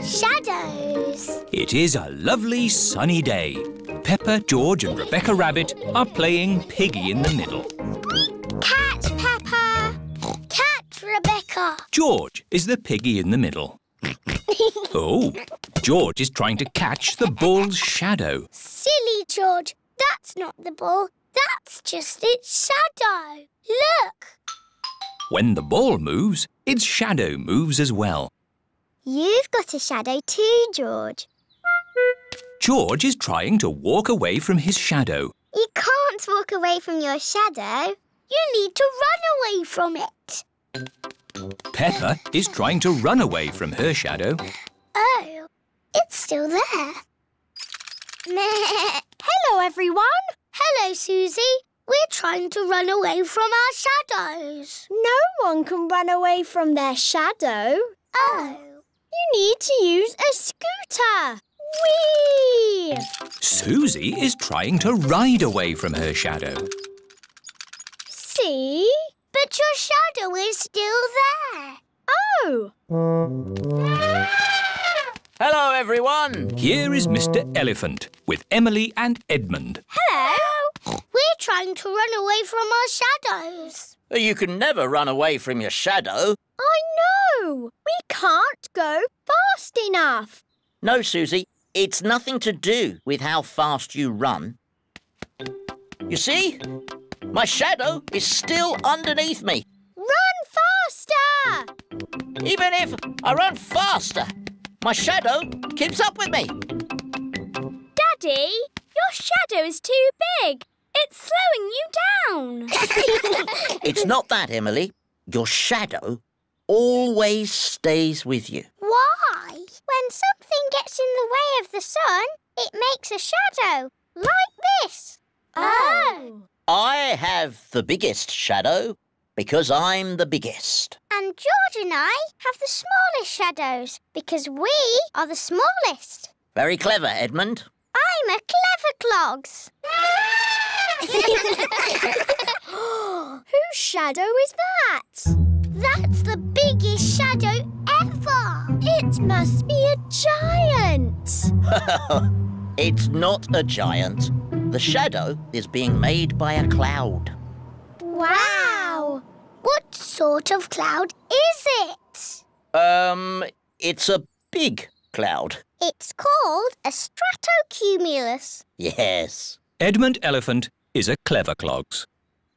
Shadows. It is a lovely sunny day. Peppa, George and Rebecca Rabbit are playing Piggy in the middle. Cat, Peppa. Cat, Rebecca. George is the piggy in the middle. Oh, George is trying to catch the ball's shadow. Silly George. That's not the ball. That's just its shadow. Look. When the ball moves, its shadow moves as well. You've got a shadow too, George. George is trying to walk away from his shadow. You can't walk away from your shadow. You need to run away from it. Peppa is trying to run away from her shadow. Oh, it's still there. Meh. Hello, everyone. Hello, Susie. We're trying to run away from our shadows. No one can run away from their shadow. Oh. You need to use a scooter. Whee! Susie is trying to ride away from her shadow. See? But your shadow is still there. Oh! Hello, everyone. Here is Mr. Elephant with Emily and Edmund. Hello. We're trying to run away from our shadows. You can never run away from your shadow. I know. We can't go fast enough. No, Susie, It's nothing to do with how fast you run. You see? My shadow is still underneath me. Run faster! Even if I run faster, my shadow keeps up with me. Daddy, your shadow is too big. It's slowing you down. It's not that, Emily. Your shadow always stays with you. Why? When something gets in the way of the sun, it makes a shadow, like this. Oh. I have the biggest shadow because I'm the biggest. And George and I have the smallest shadows because we are the smallest. Very clever, Edmund. I'm a clever clogs. Whose shadow is that? That's the biggest shadow ever. It must be a giant. It's not a giant. The shadow is being made by a cloud. Wow. What sort of cloud is it? It's a big cloud. It's called a stratocumulus. Yes. Edmund Elephant is a clever clogs.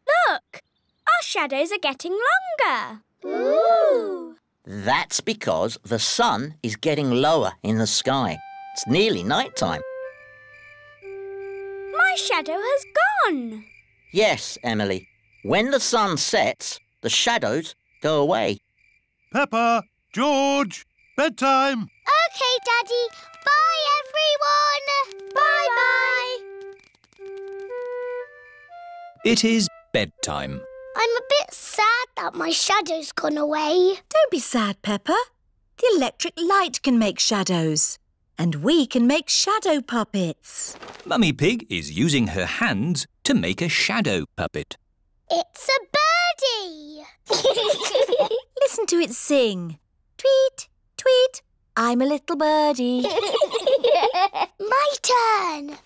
Look, our shadows are getting longer. Ooh. That's because the sun is getting lower in the sky. It's nearly night time. My shadow has gone. Yes, Emily. When the sun sets, the shadows go away. Peppa, George, bedtime. OK, Daddy. Bye, everyone. Bye-bye. It is bedtime. I'm a bit sad that my shadow's gone away. Don't be sad, Peppa. The electric light can make shadows. And we can make shadow puppets. Mummy Pig is using her hands to make a shadow puppet. It's a birdie. Listen to it sing. Tweet, tweet, I'm a little birdie. My turn.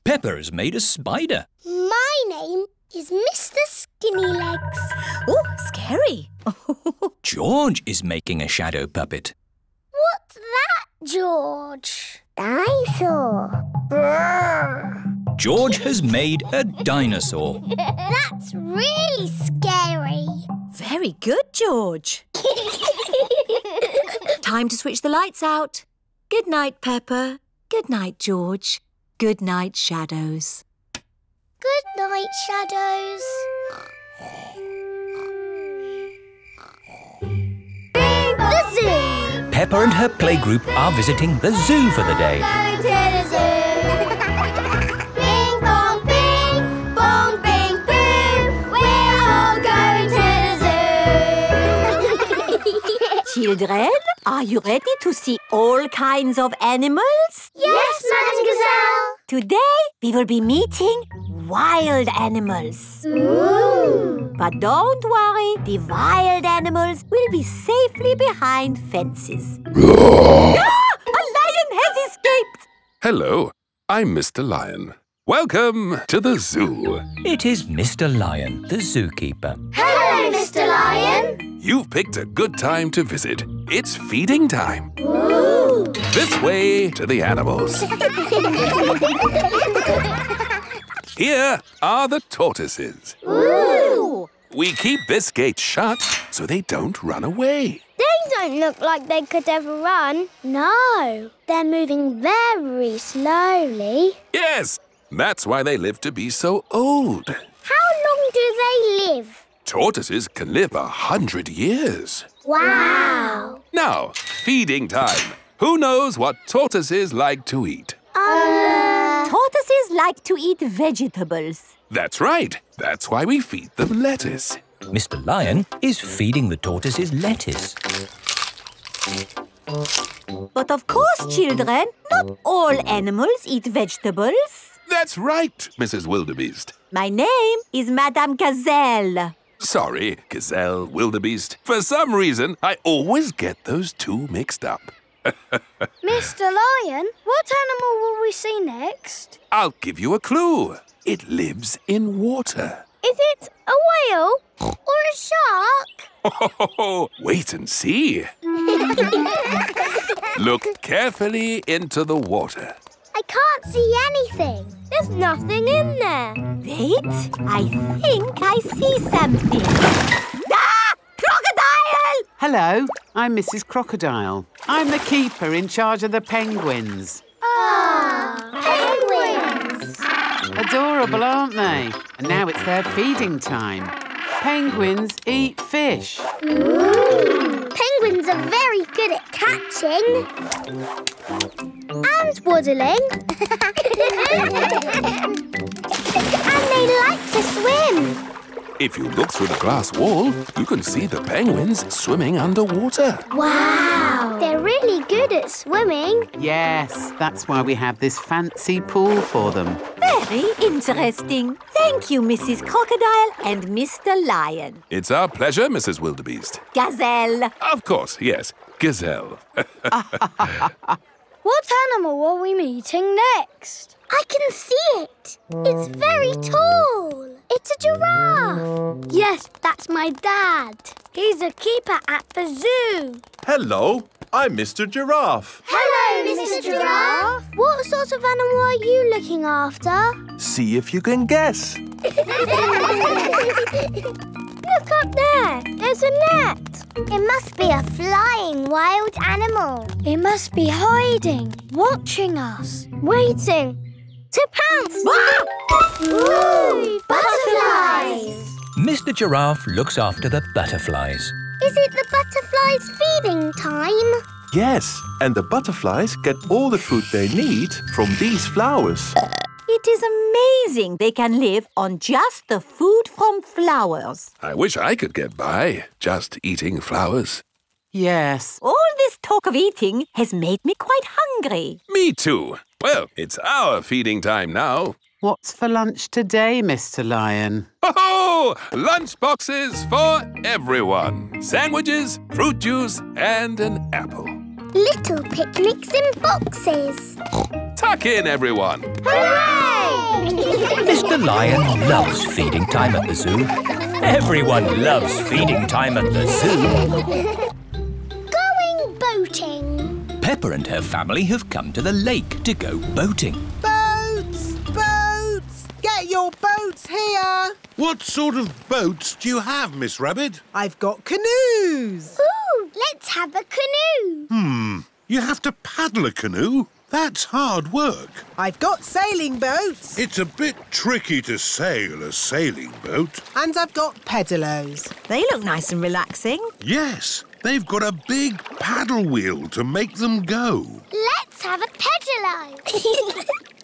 Peppa has made a spider. My name is Mr. Skinny Legs. Oh, scary. George is making a shadow puppet. What's that, George? Dinosaur. Brrr. George has made a dinosaur. That's really scary. Very good, George. Time to switch the lights out. Good night, Peppa. Good night, George. Good night, shadows. Good night, shadows. The zoo. Peppa and her playgroup are visiting the zoo for the day. Going to the zoo. Bing bong bing, bong bing boom. We're all going to the zoo. Children, are you ready to see all kinds of animals? Yes, Madam Gazelle. Today, we will be meeting wild animals. Ooh. But don't worry, the wild animals will be safely behind fences. A lion has escaped! Hello, I'm Mr. Lion. Welcome to the zoo. It is Mr. Lion, the zookeeper. Hello, Mr. Lion. You've picked a good time to visit. It's feeding time. Ooh. This way to the animals. Here are the tortoises. Ooh. We keep this gate shut so they don't run away. They don't look like they could ever run. No, they're moving very slowly. Yes, that's why they live to be so old. How long do they live? Tortoises can live 100 years. Wow. Now, feeding time. Who knows what tortoises like to eat? Tortoises like to eat vegetables. That's right. That's why we feed them lettuce. Mr. Lion is feeding the tortoises lettuce. But of course, children, not all animals eat vegetables. That's right, Mrs. Wildebeest. My name is Madame Gazelle. Sorry, Gazelle, Wildebeest. For some reason, I always get those two mixed up. Mr. Lion, what animal will we see next? I'll give you a clue. It lives in water. Is it a whale or a shark? Wait and see. Look carefully into the water. I can't see anything. There's nothing in there. Wait, I think I see something. Ah! Crocodile! Hello, I'm Mrs. Crocodile. I'm the keeper in charge of the penguins. Penguins! Adorable, aren't they? And now it's their feeding time. Penguins eat fish. Ooh. Penguins are very good at catching. And waddling. And they like to swim. If you look through the glass wall, you can see the penguins swimming underwater. Wow! They're really good at swimming. Yes, that's why we have this fancy pool for them. Very interesting. Thank you, Mrs. Crocodile and Mr. Lion. It's our pleasure, Mrs. Wildebeest. Gazelle. Of course, yes. Gazelle. What animal are we meeting next? I can see it. It's very tall. It's a giraffe. Yes, that's my dad. He's a keeper at the zoo. Hello, I'm Mr. Giraffe. Hello, Mr. Giraffe. What sort of animal are you looking after? See if you can guess. Look up there. There's a net. It must be a flying wild animal. It must be hiding, watching us, waiting to pounce. Ooh, butterflies! Mr. Giraffe looks after the butterflies. Is it the butterflies' feeding time? Yes, and the butterflies get all the food they need from these flowers. It is amazing they can live on just the food from flowers. I wish I could get by just eating flowers. Yes. All this talk of eating has made me quite hungry. Me too. Well, it's our feeding time now. What's for lunch today, Mr. Lion? Oh, lunch boxes for everyone. Sandwiches, fruit juice, and an apple. Little picnics in boxes. Tuck in, everyone. Hooray! Mr. Lion loves feeding time at the zoo. Everyone loves feeding time at the zoo. Going boating. Peppa and her family have come to the lake to go boating. Boats! Boats! Get your boats here! What sort of boats do you have, Miss Rabbit? I've got canoes. Ooh, let's have a canoe. You have to paddle a canoe? That's hard work. I've got sailing boats. It's a bit tricky to sail a sailing boat. And I've got pedalos. They look nice and relaxing. Yes, they've got a big paddle wheel to make them go. Let's have a pedalo.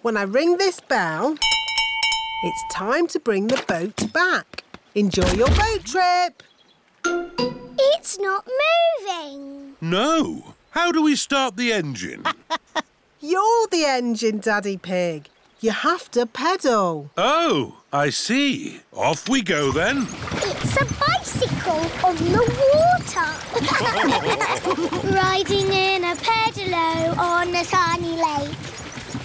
When I ring this bell, it's time to bring the boat back. Enjoy your boat trip. It's not moving. No. How do we start the engine? You're the engine, Daddy Pig. You have to pedal. Oh, I see. Off we go then. It's a bicycle on the water. Riding in a pedalo on a sunny lake.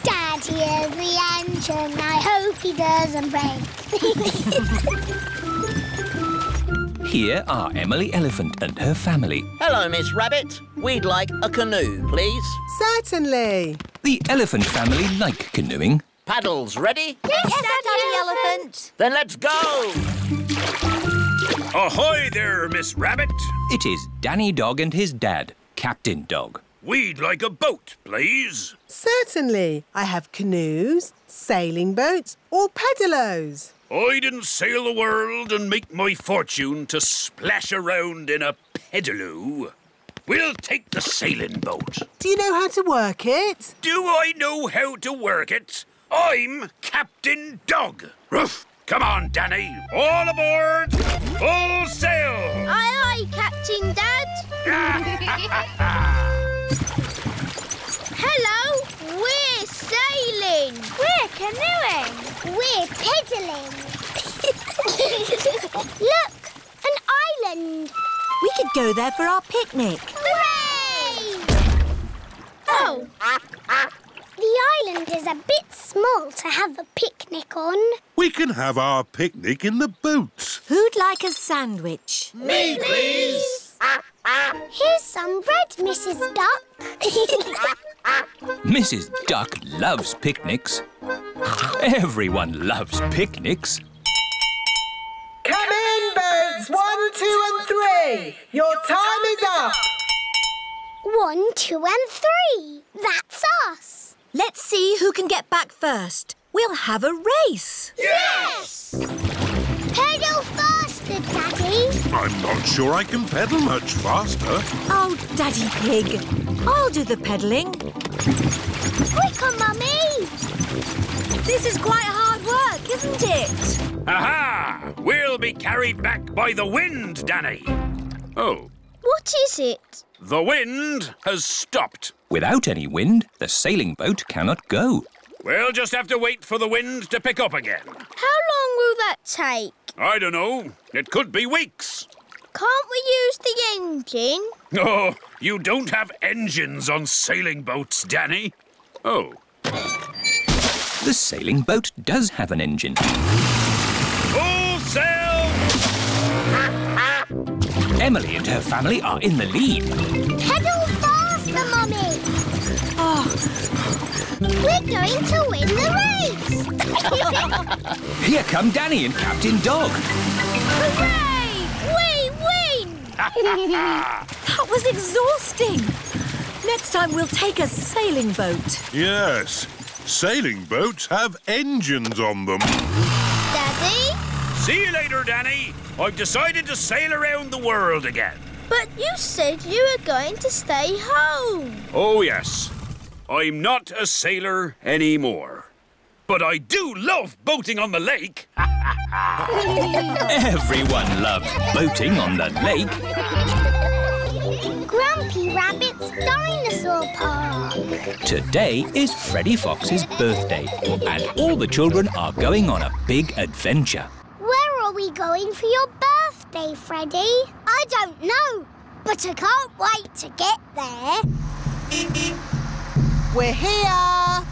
Daddy is the engine. I hope he doesn't break. Here are Emily Elephant and her family. Hello, Miss Rabbit. We'd like a canoe, please. Certainly. The elephant family like canoeing. Paddles ready? Yes, Daddy Elephant. Then let's go! Ahoy there, Miss Rabbit. It is Danny Dog and his dad, Captain Dog. We'd like a boat, please. Certainly. I have canoes, sailing boats or pedalos. I didn't sail the world and make my fortune to splash around in a pedaloo. We'll take the sailing boat. Do you know how to work it? Do I know how to work it? I'm Captain Dog. Ruff! Come on, Danny. All aboard. Full sail. Aye, aye, Captain Dad. Hello, we're sailing. We're canoeing. We're pedalling. Look, an island. We could go there for our picnic. Hooray! Oh. The island is a bit small to have a picnic on. We can have our picnic in the boat. Who'd like a sandwich? Me, please. Here's some bread, Mrs. Duck. Mrs. Duck loves picnics. Everyone loves picnics. Come in, boats 1, 2 and 3. Your time is up. 1, 2 and 3. That's us. Let's see who can get back first. We'll have a race. Yes! Pedal faster, Daddy. I'm not sure I can pedal much faster. Oh, Daddy Pig. I'll do the pedalling. Quicker, Mummy. This is quite hard work, isn't it? Aha! We'll be carried back by the wind, Danny. Oh. What is it? The wind has stopped. Without any wind, the sailing boat cannot go. We'll just have to wait for the wind to pick up again. How long will that take? I don't know. It could be weeks. Can't we use the engine? Oh, you don't have engines on sailing boats, Danny. Oh. The sailing boat does have an engine. Full sail! Emily and her family are in the lead. Pedal faster, Mummy. Oh. We're going to win the race. Here come Danny and Captain Dog. Hooray! We win! That was exhausting. Next time we'll take a sailing boat. Yes. Sailing boats have engines on them. Daddy? See you later, Danny. I've decided to sail around the world again. But you said you were going to stay home. Oh, yes. I'm not a sailor anymore. But I do love boating on the lake. Everyone loves boating on the lake. Grumpy Rabbit's Dinosaur Park. Today is Freddy Fox's birthday, and all the children are going on a big adventure. Where are we going for your birthday, Freddy? I don't know, but I can't wait to get there. We're here.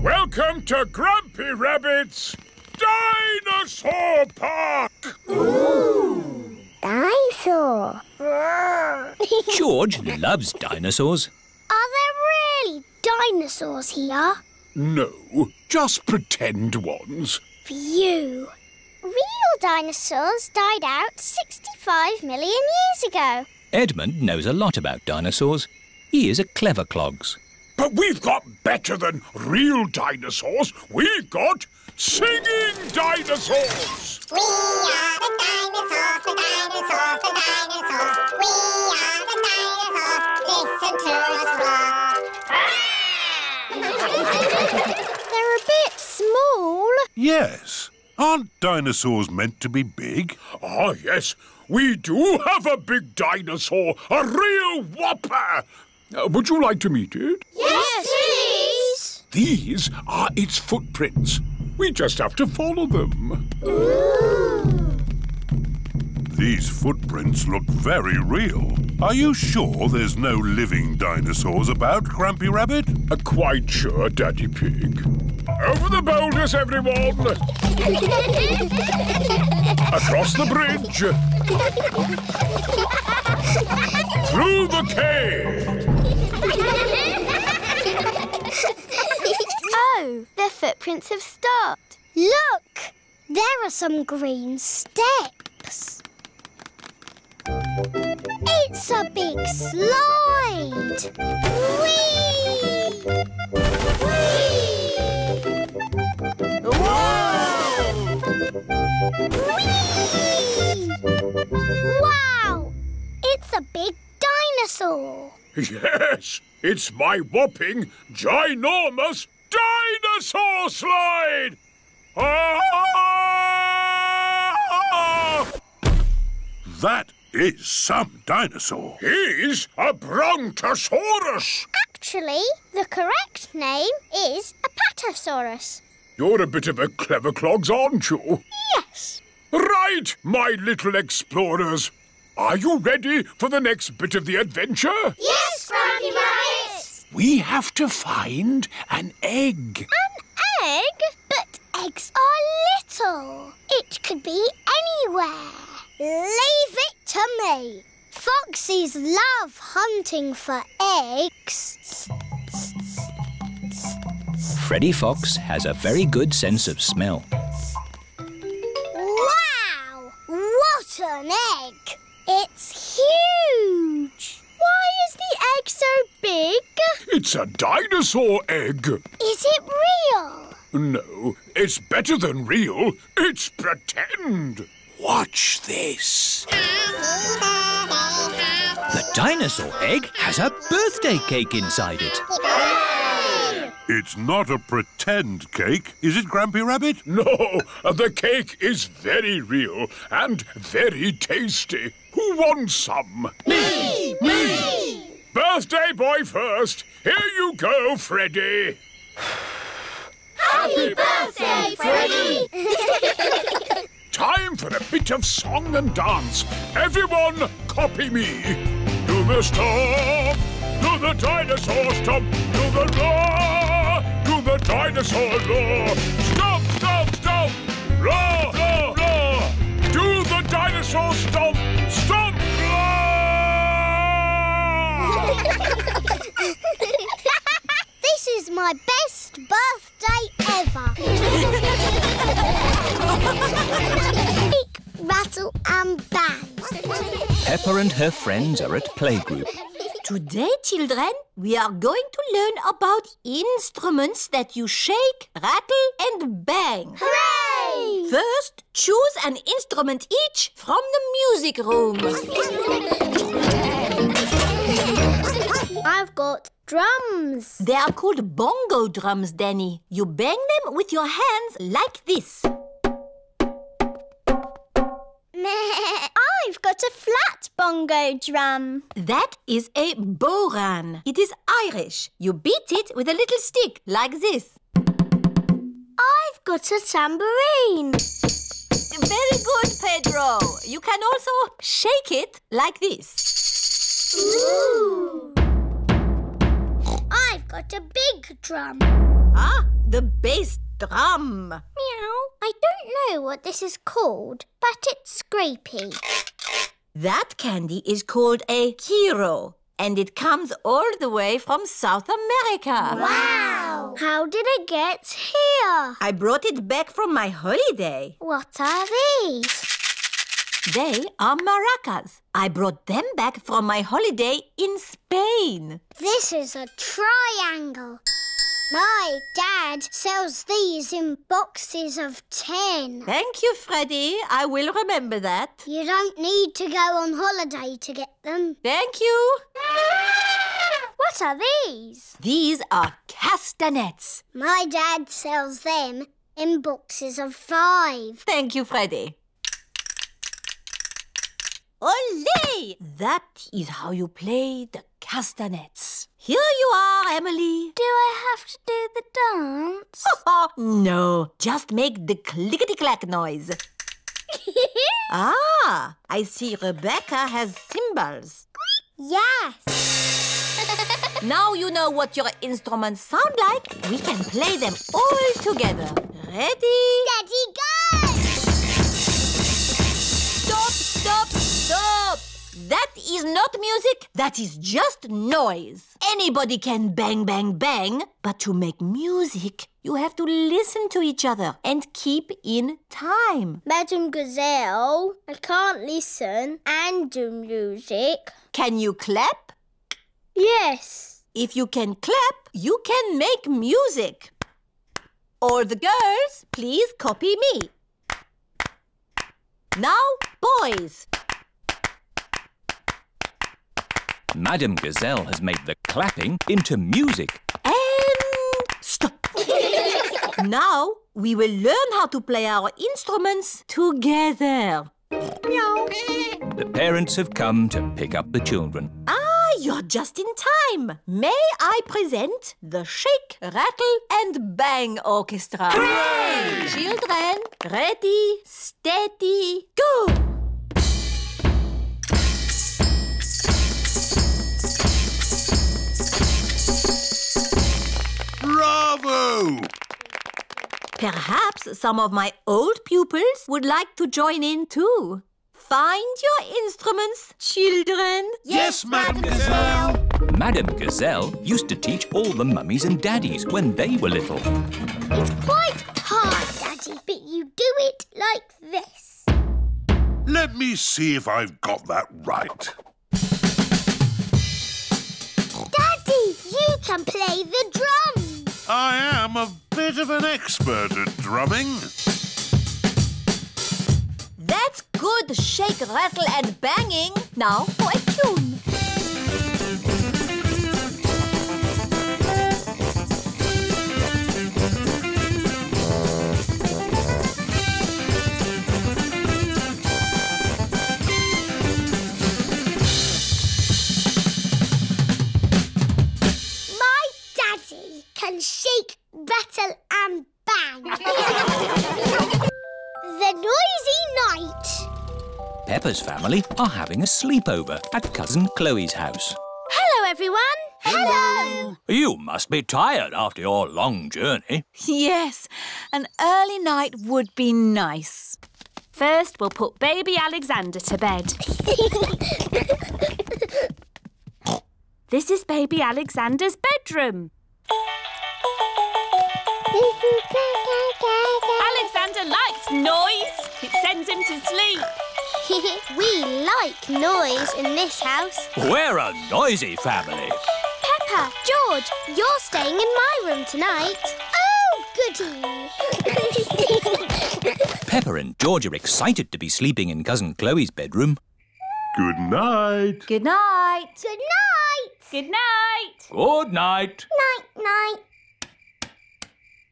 Welcome to Grumpy Rabbit's Dinosaur Park! Ooh, dinosaur. George loves dinosaurs. Are there really dinosaurs here? No, just pretend ones. Phew. Real dinosaurs died out 65 million years ago. Edmund knows a lot about dinosaurs. He is a clever clogs. But we've got better than real dinosaurs. We've got singing dinosaurs. We are the dinosaurs, the dinosaurs, the dinosaurs. We are the dinosaurs. Listen to us roar. They're a bit small. Yes. Aren't dinosaurs meant to be big? Ah, yes. We do have a big dinosaur, a real whopper. Would you like to meet it? Yes, please. These are its footprints. We just have to follow them. Ooh. These footprints look very real. Are you sure there's no living dinosaurs about, Grumpy Rabbit? Quite sure, Daddy Pig. Over the boulders, everyone! Across the bridge! Through the cave! Oh, their footprints have stopped. Look! There are some green steps. It's a big slide! Whee! Whee! Whoa! Whee! Wow! It's a big dinosaur! Yes, it's my whopping, ginormous dinosaur slide! Ah! That is some dinosaur. He's a Brontosaurus. Actually, the correct name is a Patasaurus. You're a bit of a clever clogs, aren't you? Yes. Right, my little explorers. Are you ready for the next bit of the adventure? Yes, Grumpy Rabbit! We have to find an egg. An egg? But eggs are little. It could be any everywhere. Leave it to me. Foxes love hunting for eggs. Freddy Fox has a very good sense of smell. Wow! What an egg! It's huge! Why is the egg so big? It's a dinosaur egg. Is it real? No, it's better than real. It's pretend. Watch this. The dinosaur egg has a birthday cake inside it. It's not a pretend cake, is it, Grampy Rabbit? No, the cake is very real and very tasty. Who wants some? Me! Birthday boy first. Here you go, Freddy. Happy birthday, Freddy! Time for a bit of song and dance. Everyone, copy me. Do the stomp, do the dinosaur stomp, do the roar, do the dinosaur roar. Stomp, stomp, stomp, roar, roar, roar. Do the dinosaur stomp, stomp, roar. This is my best birthday ever. Shake, rattle and bang. Peppa and her friends are at playgroup. Today, children, we are going to learn about instruments that you shake, rattle and bang. Hooray! First, choose an instrument each from the music room. I've got drums. They are called bongo drums, Danny. You bang them with your hands like this. I've got a flat bongo drum. That is a boran. It is Irish. You beat it with a little stick like this. I've got a tambourine. Very good, Pedro. You can also shake it like this. Ooh. I've got a big drum. Ah, the bass drum. Meow. I don't know what this is called, but it's scrapey. That candy is called a hero, and it comes all the way from South America. Wow! How did it get here? I brought it back from my holiday. What are these? They are maracas. I brought them back from my holiday in Spain. This is a triangle. My dad sells these in boxes of 10. Thank you, Freddy. I will remember that. You don't need to go on holiday to get them. Thank you. What are these? These are castanets. My dad sells them in boxes of 5. Thank you, Freddy. Olé! That is how you play the castanets. Here you are, Emily. Do I have to do the dance? No, just make the clickety-clack noise. Ah, I see Rebecca has cymbals. Yes. Now you know what your instruments sound like. We can play them all together. Ready? Steady, go! Stop, stop, stop! That is not music, that is just noise. Anybody can bang, bang, bang, but to make music, you have to listen to each other and keep in time. Madam Gazelle, I can't listen and do music. Can you clap? Yes. If you can clap, you can make music. All the girls, please copy me. Now, boys. Madam Gazelle has made the clapping into music. And stop. Now we will learn how to play our instruments together. Meow. The parents have come to pick up the children. Ah, you're just in time. May I present the Shake, Rattle and Bang Orchestra. Hooray! Children, ready, steady, go! Bravo! Perhaps some of my old pupils would like to join in too. Find your instruments, children. Yes, Madam Gazelle. Madam Gazelle used to teach all the mummies and daddies when they were little. It's quite hard, Daddy, but you do it like this. Let me see if I've got that right. Daddy, you can play the drums. I am a bit of an expert at drumming. That's good shake, rattle and banging. Now for a tune. My Daddy can shake, rattle and bang. The Noisy Night. Peppa's family are having a sleepover at Cousin Chloe's house. Hello, everyone. Hello. You must be tired after your long journey. Yes, an early night would be nice. First, we'll put baby Alexander to bed. This is baby Alexander's bedroom. Alexander likes noise. It sends him to sleep. We like noise in this house. We're a noisy family. Peppa, George, you're staying in my room tonight. Oh, goody. Peppa and George are excited to be sleeping in Cousin Chloe's bedroom. Good night. Good night. Good night. Good night. Good night. Night, night.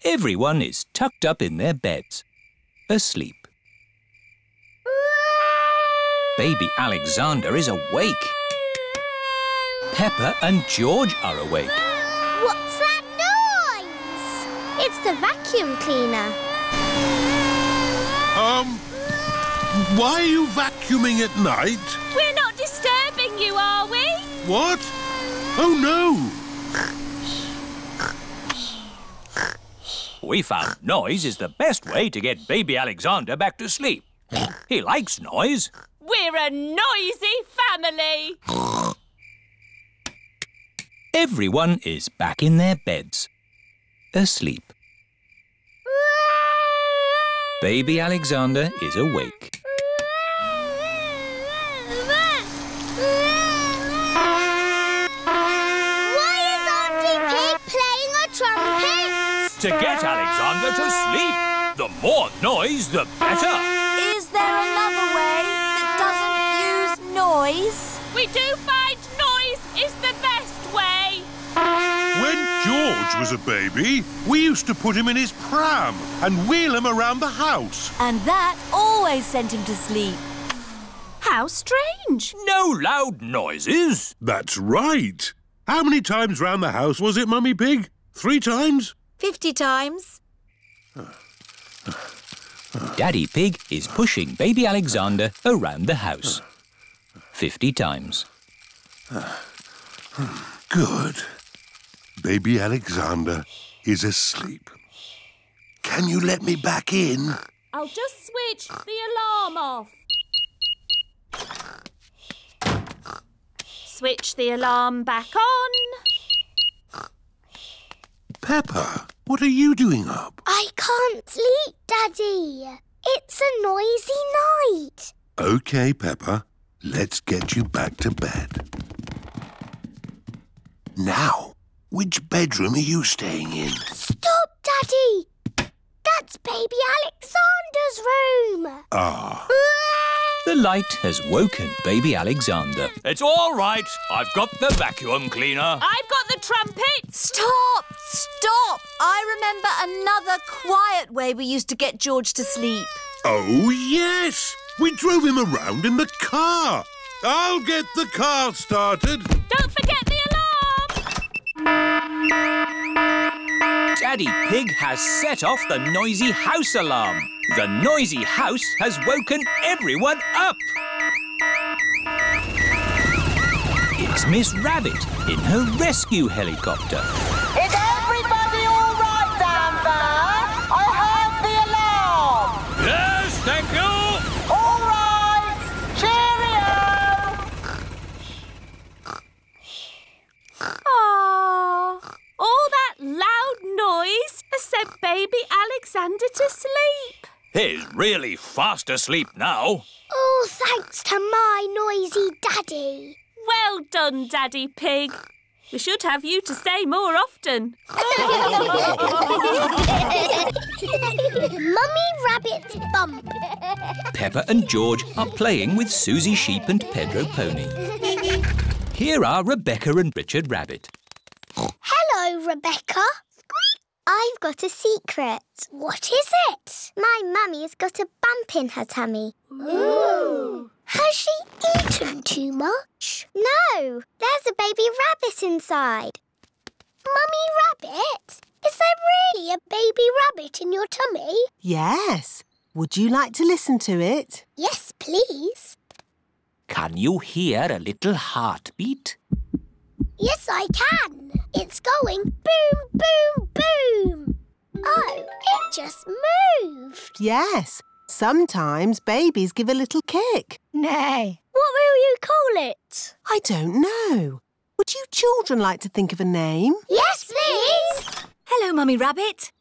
Everyone is tucked up in their beds, asleep. Baby Alexander is awake. Peppa and George are awake. What's that noise? It's the vacuum cleaner. Why are you vacuuming at night? We're not disturbing you, are we? What? Oh, no. We found noise is the best way to get baby Alexander back to sleep. He likes noise. We're a noisy family. Everyone is back in their beds, asleep. Baby Alexander is awake. Why is Auntie Pig playing a trumpet? To get Alexander to sleep. The more noise, the better. Is there another way that doesn't use noise? We do find noise is the best way. When George was a baby, we used to put him in his pram and wheel him around the house. And that always sent him to sleep. How strange. No loud noises. That's right. How many times round the house was it, Mummy Pig? 3 times? 50 times. Daddy Pig is pushing baby Alexander around the house. 50 times. Good. Baby Alexander is asleep. Can you let me back in? I'll just switch the alarm off. Switch the alarm back on. Peppa, what are you doing up? I can't sleep, Daddy. It's a noisy night. OK, Peppa. Let's get you back to bed. Now, which bedroom are you staying in? Stop, Daddy. That's baby Alexander's room. Ah. The light has woken baby Alexander. It's all right. I've got the vacuum cleaner. I've got the trumpet. Stop! Stop! I remember another quiet way we used to get George to sleep. Oh, yes. We drove him around in the car. I'll get the car started. Don't forget the alarm. Daddy Pig has set off the noisy house alarm. The noisy house has woken everyone up. It's Miss Rabbit in her rescue helicopter. Is everybody all right down there? I heard He's really fast asleep now. All thanks to my noisy daddy. Well done, Daddy Pig. We should have you to stay more often. Mummy Rabbit's bump. Peppa and George are playing with Susie Sheep and Pedro Pony. Here are Rebecca and Richard Rabbit. Hello, Rebecca. I've got a secret. What is it? My mummy's got a bump in her tummy. Ooh. Has she eaten too much? No, there's a baby rabbit inside. Mummy Rabbit, is there really a baby rabbit in your tummy? Yes. Would you like to listen to it? Yes, please. Can you hear a little heartbeat? Yes, I can. It's going boom, boom, boom. Oh, it just moved. Yes. Sometimes babies give a little kick. Nay. What will you call it? I don't know. Would you children like to think of a name? Yes, please. Hello, Mummy Rabbit.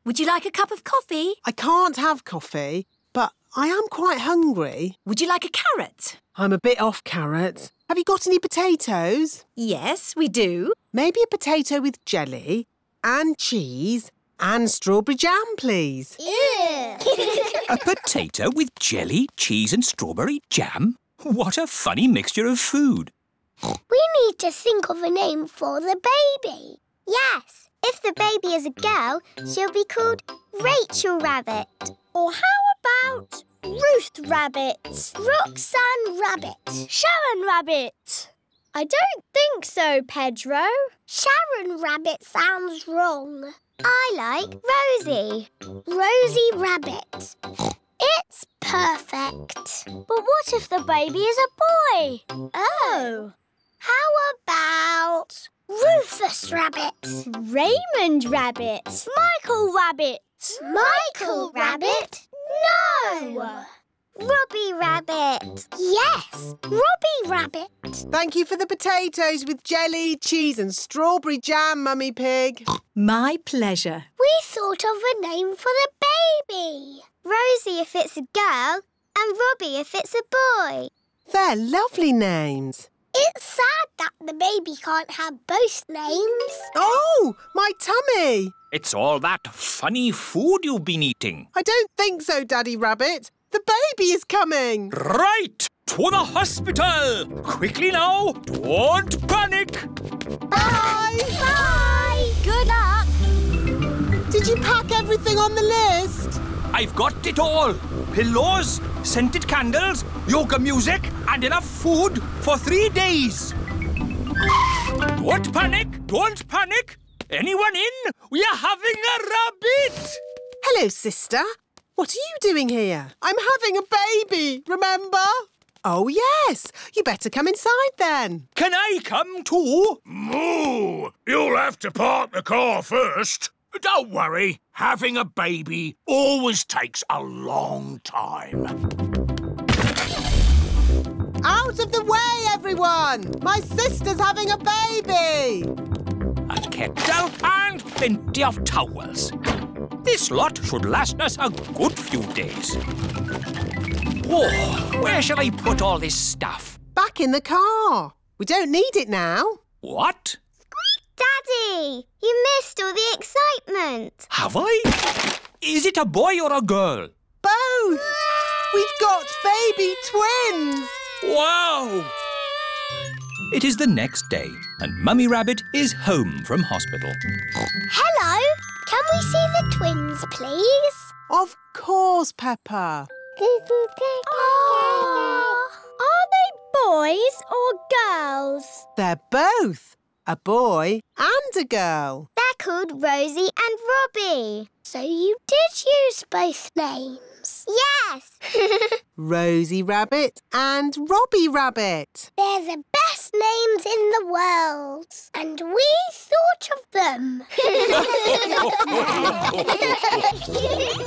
Would you like a cup of coffee? I can't have coffee, but I am quite hungry. Would you like a carrot? I'm a bit off carrots. Have you got any potatoes? Yes, we do. Maybe a potato with jelly and cheese and strawberry jam, please. Ew. A potato with jelly, cheese and strawberry jam? What a funny mixture of food. We need to think of a name for the baby. Yes, if the baby is a girl, she'll be called Rachel Rabbit. Or how about Ruth Rabbit? Roxanne Rabbit? Sharon Rabbit? I don't think so, Pedro. Sharon Rabbit sounds wrong. I like Rosie. Rosie Rabbit. It's perfect. But what if the baby is a boy? Oh. How about Rufus Rabbit? Raymond Rabbit? Michael Rabbit? Michael Rabbit? No! Robbie Rabbit. Yes, Robbie Rabbit. Thank you for the potatoes with jelly, cheese and strawberry jam, Mummy Pig. My pleasure. We thought of a name for the baby. Rosie if it's a girl and Robbie if it's a boy. They're lovely names. It's sad that the baby can't have both names. Oh, my tummy. It's all that funny food you've been eating. I don't think so, Daddy Rabbit. The baby is coming. Right! To the hospital! Quickly now! Don't panic! Bye! Bye! Good luck! Did you pack everything on the list? I've got it all. Pillows, scented candles, yoga music and enough food for 3 days. Don't panic! Don't panic! Anyone in? We are having a rabbit! Hello, sister. What are you doing here? I'm having a baby, remember? Oh, yes. You better come inside then. Can I come too? Moo! You'll have to park the car first. Don't worry. Having a baby always takes a long time. Out of the way, everyone! My sister's having a baby! A kettle and plenty of towels. This lot should last us a good few days. Oh, where shall I put all this stuff? Back in the car. We don't need it now. What? Daddy, you missed all the excitement. Have I? Is it a boy or a girl? Both. We've got baby twins. Wow! It is the next day and Mummy Rabbit is home from hospital. Hello. Can we see the twins, please? Of course, Peppa. Oh. Are they boys or girls? They're both. A boy and a girl. They're called Rosie and Robbie. So you did use both names? Yes. Rosie Rabbit and Robbie Rabbit. They're the best names in the world. And we thought of them.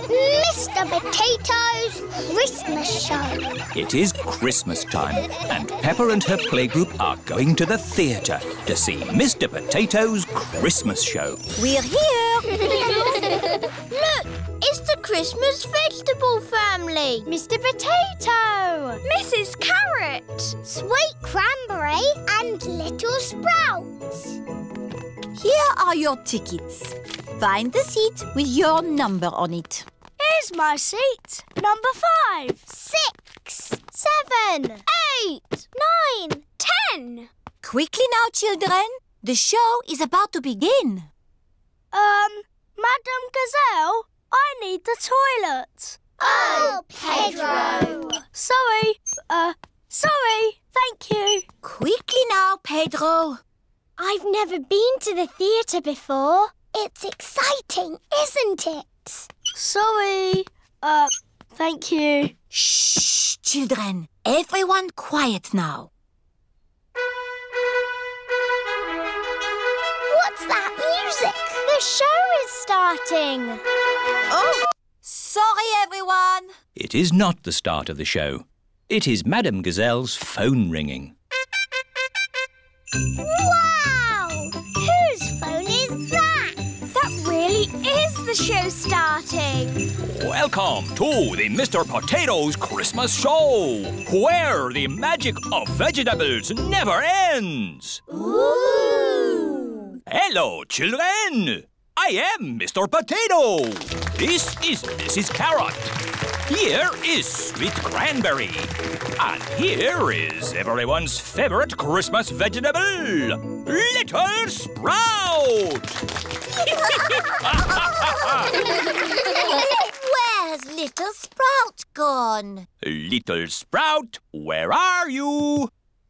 Mr. Potato's Christmas Show. It is Christmas time and Peppa and her playgroup are going to the theatre to see Mr. Potato's Christmas Show. We're here. Look, it's the Christmas vegetable family. Mr. Potato. Mrs. Carrot. Sweet Cranberry and Little Sprouts. Here are your tickets. Find the seat with your number on it. Here's my seat. Number 5. 6, 7, 8. 9, 10. Quickly now, children. The show is about to begin. Madam Gazelle, I need the toilet. Oh, Pedro. Sorry. Thank you. Quickly now, Pedro. I've never been to the theatre before. It's exciting, isn't it? Sorry. Thank you. Shh, children. Everyone quiet now. What's that music? The show is starting. Oh, sorry, everyone. It is not the start of the show. It is Madame Gazelle's phone ringing. Wow! Whose phone is that? That really is the show starting. Welcome to the Mr. Potato's Christmas Show, where the magic of vegetables never ends. Ooh! Hello, children. I am Mr. Potato. This is Mrs. Carrot. Here is Sweet Cranberry. And here is everyone's favorite Christmas vegetable, Little Sprout. Where's Little Sprout gone? Little Sprout, where are you?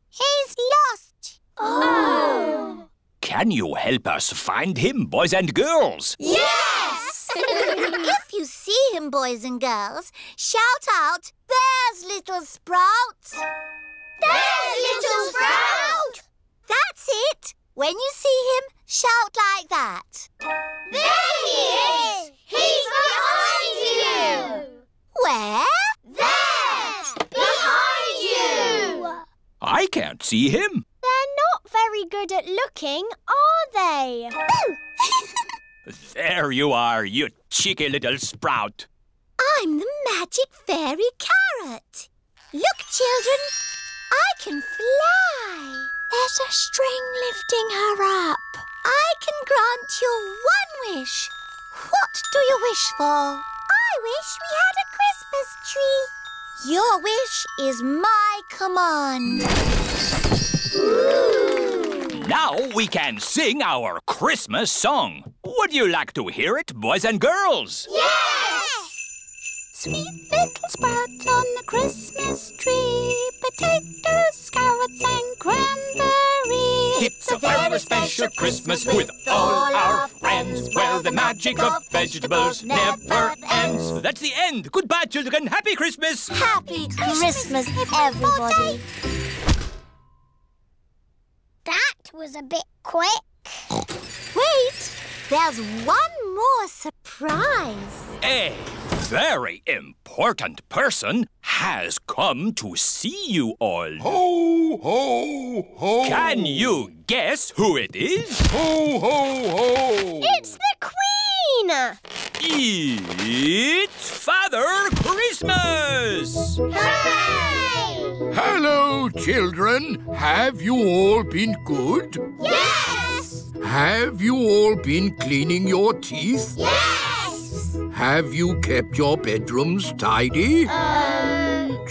He's lost. Oh! Can you help us find him, boys and girls? Yes! If you see him, boys and girls, shout out, "There's Little Sprout!" There's Little Sprout! That's it. When you see him, shout like that. There he is! He's behind you! Where? There! Behind you! I can't see him. They're not very good at looking, are they? There you are, you cheeky little sprout. I'm the magic fairy carrot. Look, children, I can fly. There's a string lifting her up. I can grant you one wish. What do you wish for? I wish we had a Christmas tree. Your wish is my command. Now we can sing our Christmas song. Would you like to hear it, boys and girls? Yes! Sweet little sprout on the Christmas tree, potatoes, carrots and cranberries. It's a very special Christmas with all our friends, where the magic of vegetables never ends. That's the end. Goodbye, children. Happy Christmas. Happy Christmas, everybody. That was a bit quick. Wait, there's one more surprise. A very important person has come to see you all. Ho, ho, ho. Can you guess who it is? Ho, ho, ho. It's the Queen. It's Father Christmas! Hooray! Hello, children. Have you all been good? Yes! Have you all been cleaning your teeth? Yes! Have you kept your bedrooms tidy?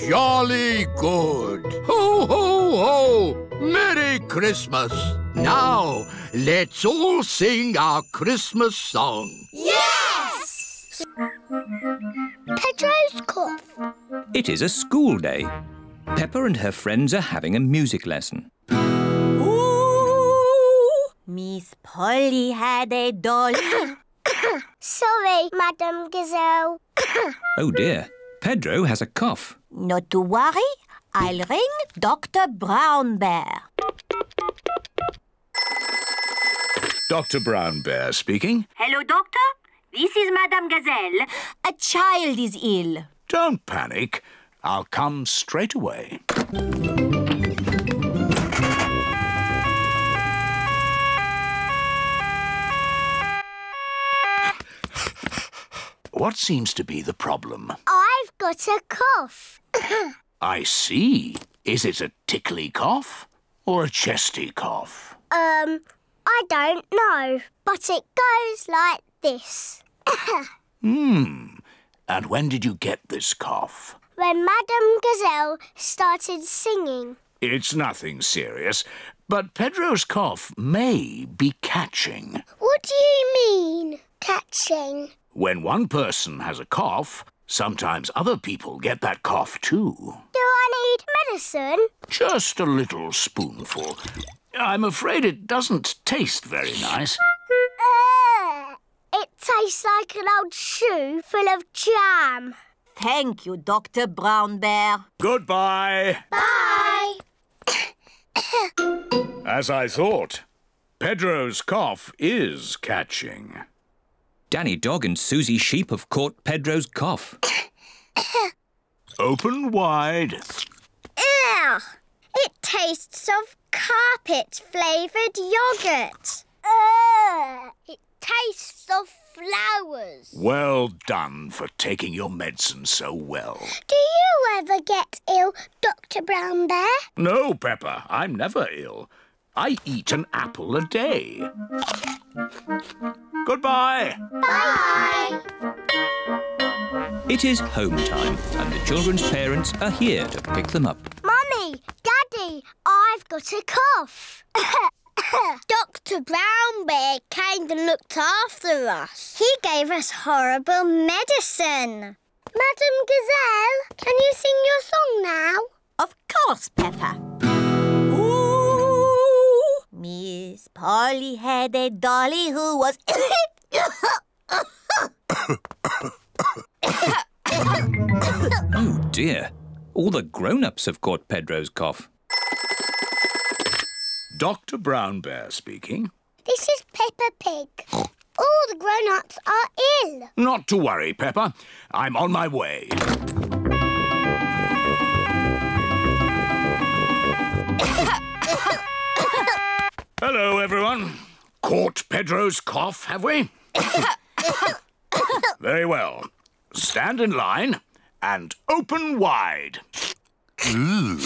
Jolly good. Ho, ho, ho. Merry Christmas. Now, let's all sing our Christmas song. Yes! Pedro's cough. It is a school day. Peppa and her friends are having a music lesson. Ooh, Miss Polly had a doll. Sorry, Madam Gazelle. Oh dear, Pedro has a cough. Not to worry, I'll ring Dr. Brown Bear. Dr. Brown Bear speaking. Hello, Doctor. This is Madame Gazelle. A child is ill. Don't panic. I'll come straight away. What seems to be the problem? I've got a cough. I see. Is it a tickly cough or a chesty cough? I don't know, but it goes like this. And when did you get this cough? When Madame Gazelle started singing. It's nothing serious, but Pedro's cough may be catching. What do you mean, catching? When one person has a cough, sometimes other people get that cough too. Do I need medicine? Just a little spoonful. I'm afraid it doesn't taste very nice. It tastes like an old shoe full of jam. Thank you, Dr. Brown Bear. Goodbye. Bye. As I thought, Pedro's cough is catching. Danny Dog and Susie Sheep have caught Pedro's cough. Open wide. Ew! It tastes of carpet-flavoured yoghurt. It tastes of flowers. Well done for taking your medicine so well. Do you ever get ill, Dr. Brown Bear? No, Peppa, I'm never ill. I eat an apple a day. Goodbye. Bye. It is home time and the children's parents are here to pick them up. Mummy, Daddy, I've got a cough. Dr. Brown Bear came and looked after us. He gave us horrible medicine. Madame Gazelle, can you sing your song now? Of course, Peppa. Ooh, Miss Polly had a dolly who was... Oh dear, all the grown-ups have caught Pedro's cough. Dr. Brown Bear speaking. This is Peppa Pig. All the grown-ups are ill. Not to worry, Peppa. I'm on my way. Hello, everyone. Caught Pedro's cough, have we? Very well. Stand in line and open wide. Ew.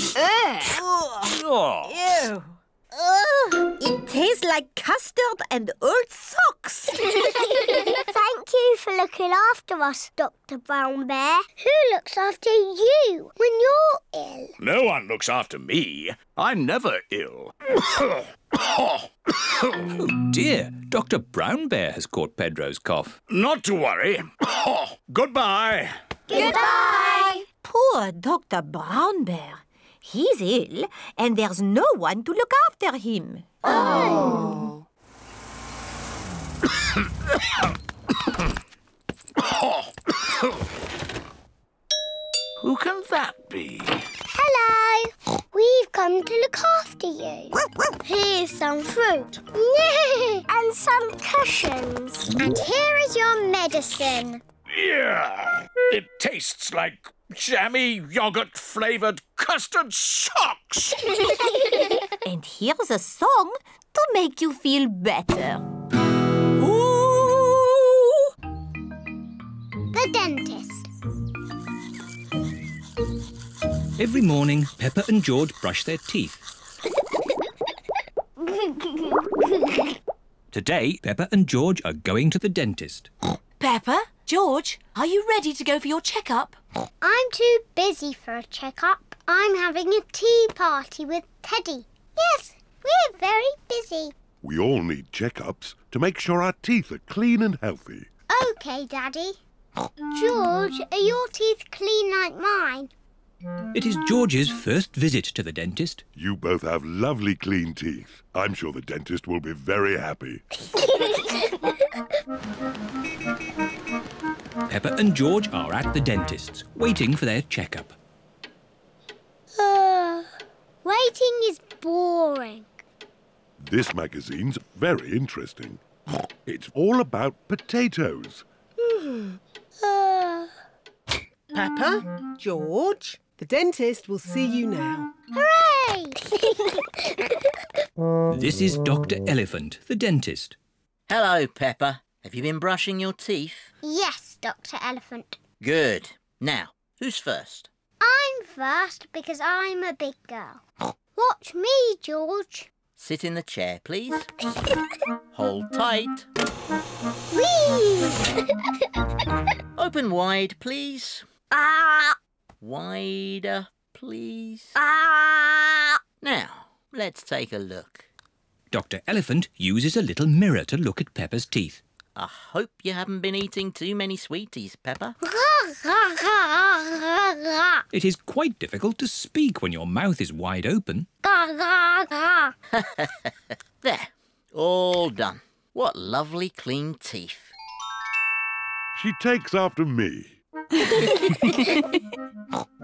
It tastes like custard and old socks. Thank you for looking after us, Dr. Brown Bear. Who looks after you when you're ill? No one looks after me. I'm never ill. Oh dear, Dr. Brown Bear has caught Pedro's cough. Not to worry. Goodbye. Goodbye. Poor Dr. Brown Bear. He's ill and there's no one to look after him. Oh. Who can that be? Hello. We've come to look after you. Here's some fruit. And some cushions. And here is your medicine. Yeah, it tastes like jammy yoghurt-flavoured custard socks. And here's a song to make you feel better. Ooh. The dentist. Every morning, Peppa and George brush their teeth. Today, Peppa and George are going to the dentist. Peppa, George, are you ready to go for your checkup? I'm too busy for a checkup. I'm having a tea party with Teddy. Yes, we're very busy. We all need checkups to make sure our teeth are clean and healthy. OK, Daddy. George, are your teeth clean like mine? It is George's first visit to the dentist. You both have lovely clean teeth. I'm sure the dentist will be very happy. Peppa and George are at the dentist's, waiting for their checkup. Waiting is boring. This magazine's very interesting. It's all about potatoes. Peppa, George, the dentist will see you now. Hooray! This is Dr. Elephant, the dentist. Hello, Peppa. Have you been brushing your teeth? Yes, Dr. Elephant. Good. Now, who's first? I'm first because I'm a big girl. Watch me, George. Sit in the chair, please. Hold tight. Whee! Open wide, please. Wider, please. Now, let's take a look. Dr. Elephant uses a little mirror to look at Peppa's teeth. I hope you haven't been eating too many sweeties, Peppa. It is quite difficult to speak when your mouth is wide open. There, all done. What lovely clean teeth. She takes after me. Can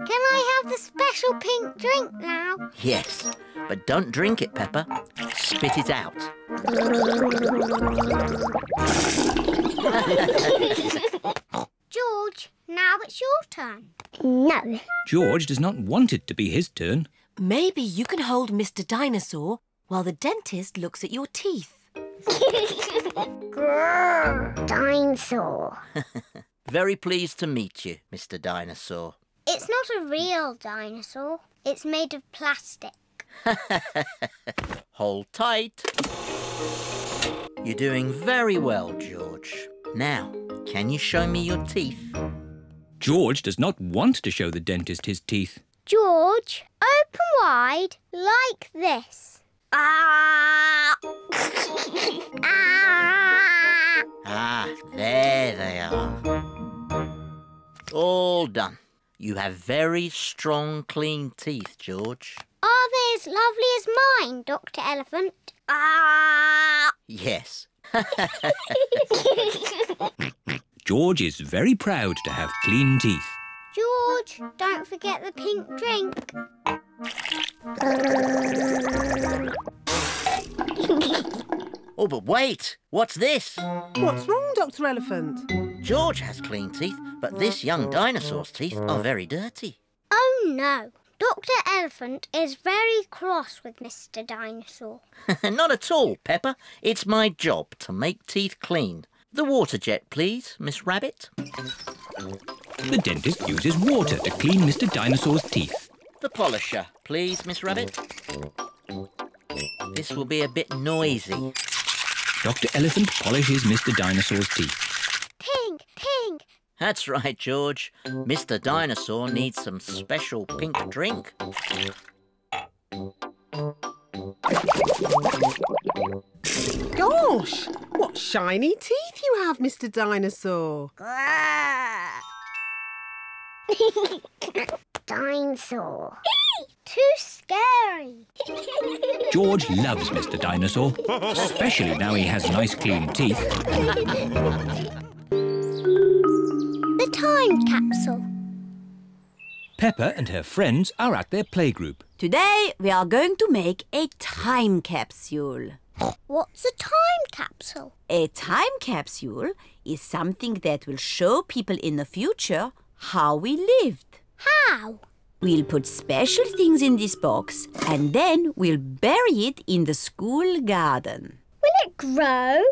I have the special pink drink now? Yes, but don't drink it, Peppa. Spit it out. George, now it's your turn. No. George does not want it to be his turn. Maybe you can hold Mr. Dinosaur while the dentist looks at your teeth. Grrr, dinosaur. Very pleased to meet you, Mr. Dinosaur. It's not a real dinosaur. It's made of plastic. Hold tight. You're doing very well, George. Now, can you show me your teeth? George does not want to show the dentist his teeth. George, open wide like this. There they are. All done. You have very strong, clean teeth, George. Are they as lovely as mine, Dr. Elephant? Yes. George is very proud to have clean teeth. George, don't forget the pink drink. Oh, but wait! What's this? What's wrong, Dr. Elephant? George has clean teeth, but this young dinosaur's teeth are very dirty. Oh, no. Dr. Elephant is very cross with Mr. Dinosaur. Not at all, Peppa. It's my job to make teeth clean. The water jet, please, Miss Rabbit. The dentist uses water to clean Mr. Dinosaur's teeth. The polisher, please, Miss Rabbit. This will be a bit noisy. Dr. Elephant polishes Mr. Dinosaur's teeth. Pink, pink. That's right, George. Mr. Dinosaur needs some special pink drink. Gosh, what shiny teeth you have, Mr. Dinosaur. Dinosaur. Too scary. George loves Mr. Dinosaur, especially now he has nice clean teeth. The time capsule. Peppa and her friends are at their playgroup. Today we are going to make a time capsule. What's a time capsule? A time capsule is something that will show people in the future how we lived. How? We'll put special things in this box and then we'll bury it in the school garden. Will it grow?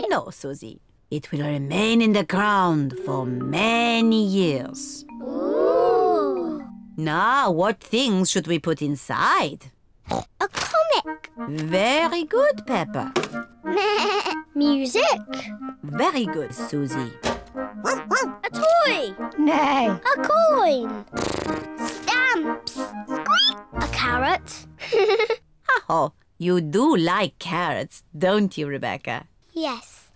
No, Susie. It will remain in the ground for many years. Ooh. Now, what things should we put inside? A comic. Very good, Peppa. Music. Very good, Susie. A toy. No. A coin. Stamps. Squeak. A carrot. Oh, you do like carrots, don't you, Rebecca? Yes.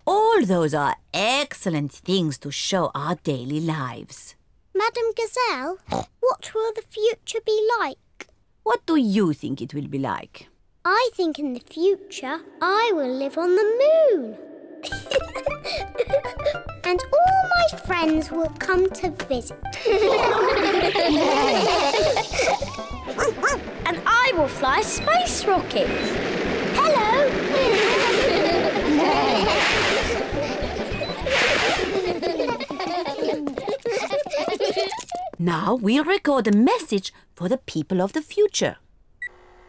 All those are excellent things to show our daily lives. Madam Gazelle, what will the future be like? What do you think it will be like? I think in the future I will live on the moon. And all my friends will come to visit. And I will fly a space rocket. Hello! Now we'll record a message for the people of the future.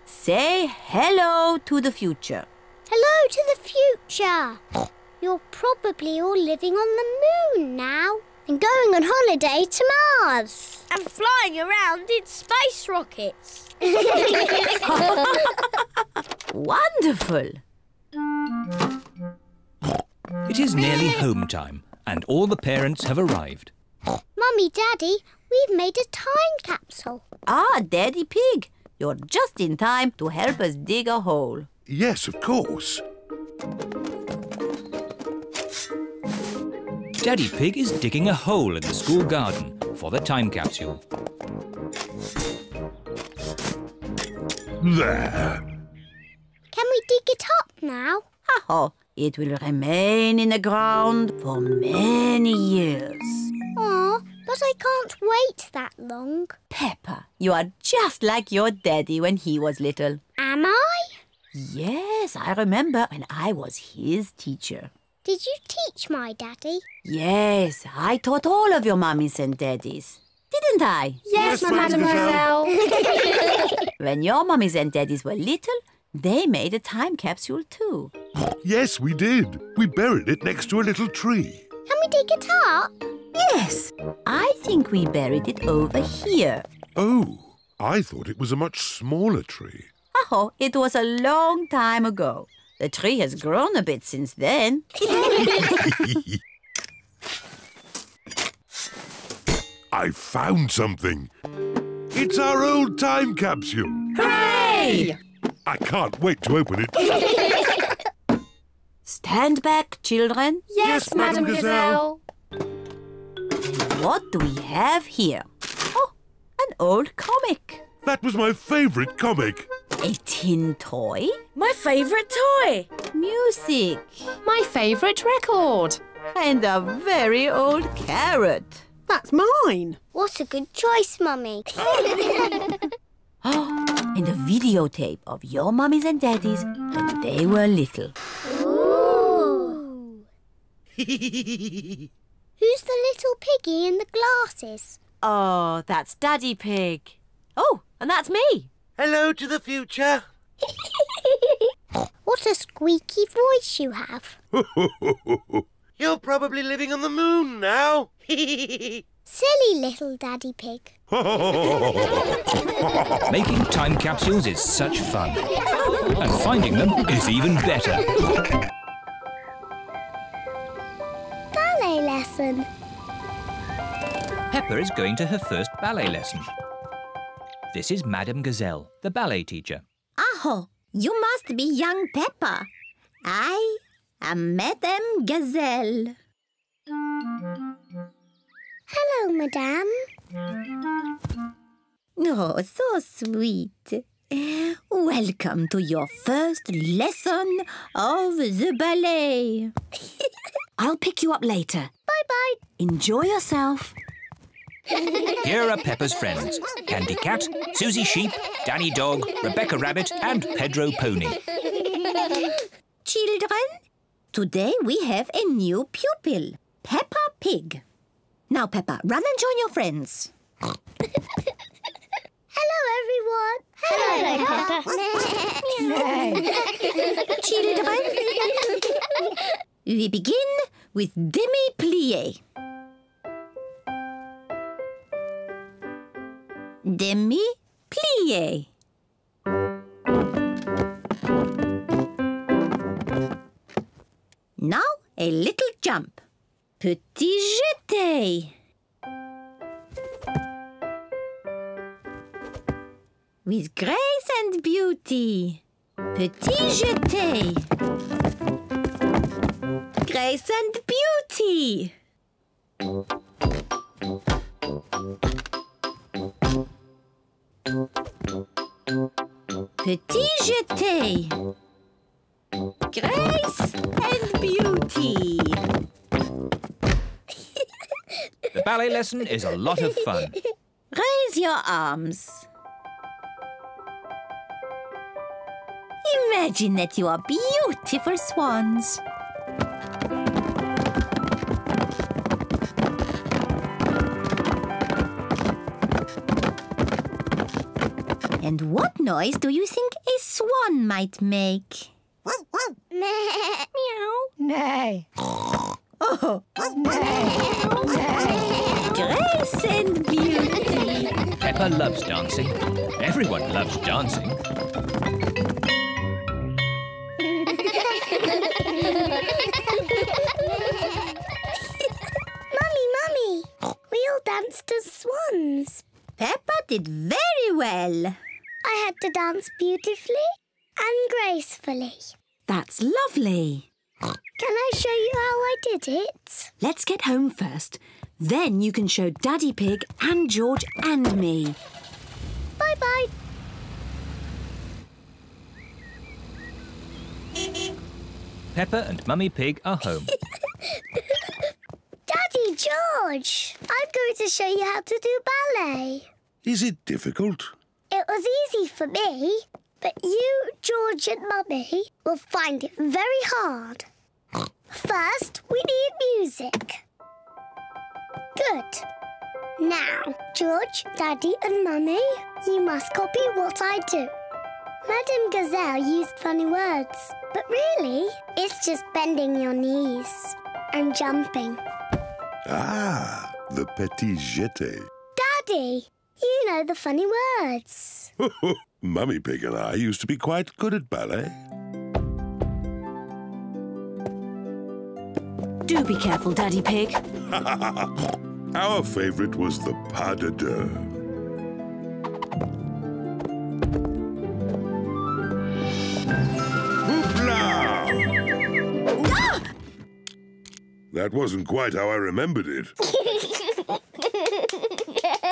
Say hello to the future. Hello to the future. You're probably all living on the moon now and going on holiday to Mars. And flying around in space rockets. Wonderful! It is nearly home time and all the parents have arrived. Mummy, Daddy, we've made a time capsule. Ah, Daddy Pig, you're just in time to help us dig a hole. Yes, of course. Daddy Pig is digging a hole in the school garden for the time capsule. There. Can we dig it up now? Oh, it will remain in the ground for many years. Aw, but I can't wait that long. Peppa, you are just like your daddy when he was little. Am I? Yes, I remember when I was his teacher. Did you teach my daddy? Yes, I taught all of your mummies and daddies. Didn't I? Yes, Mademoiselle. When your mummies and daddies were little, they made a time capsule too. Yes, we did. We buried it next to a little tree. Can we dig it up? Yes, I think we buried it over here. Oh, I thought it was a much smaller tree. Oh, it was a long time ago. The tree has grown a bit since then. I found something. It's our old time capsule. Hooray! I can't wait to open it. Stand back, children. Yes, Mademoiselle. What do we have here? Oh, an old comic. That was my favourite comic. A tin toy. My favourite toy. Music. My favourite record. And a very old carrot. That's mine. What a good choice, Mummy. And a videotape of your mummies and daddies when they were little. Ooh. Who's the little piggy in the glasses? Oh, that's Daddy Pig. Oh, and that's me. Hello to the future. What a squeaky voice you have. You're probably living on the moon now. Silly little Daddy Pig. Making time capsules is such fun. And finding them is even better. Ballet lesson. Peppa is going to her first ballet lesson. This is Madame Gazelle, the ballet teacher. Oh, you must be young Peppa. I am Madame Gazelle. Hello, Madame. Oh, so sweet. Welcome to your first lesson of the ballet. I'll pick you up later. Bye-bye. Enjoy yourself. Here are Peppa's friends. Candy Cat, Susie Sheep, Danny Dog, Rebecca Rabbit and Pedro Pony. Children, today we have a new pupil, Peppa Pig. Now, Peppa, run and join your friends. Hello, everyone. Hello, Peppa. Children, we begin with demi-plie. Demi-plie. Now a little jump. Petit jeté. With grace and beauty. Petit jeté. Grace and beauty. Petit jeté. Grace and beauty. The ballet lesson is a lot of fun. Raise your arms. Imagine that you are beautiful swans. And what noise do you think a swan might make? Meow. nay. Oh, nay. Grace and beauty. Peppa loves dancing. Everyone loves dancing. Mummy, we all danced as swans. Peppa did very well. I had to dance beautifully and gracefully. That's lovely. Can I show you how I did it? Let's get home first. Then you can show Daddy Pig and George and me. Bye-bye. Peppa and Mummy Pig are home. Daddy George, I'm going to show you how to do ballet. Is it difficult? It was easy for me, but you, George and Mummy will find it very hard. First, we need music. Good. Now, George, Daddy and Mummy, you must copy what I do. Madame Gazelle used funny words, but really, it's just bending your knees and jumping. Ah, the petit jeté. Daddy, you know the funny words. Mummy Pig and I used to be quite good at ballet. Do be careful, Daddy Pig. Our favourite was the pas de deux. Ah! That wasn't quite how I remembered it.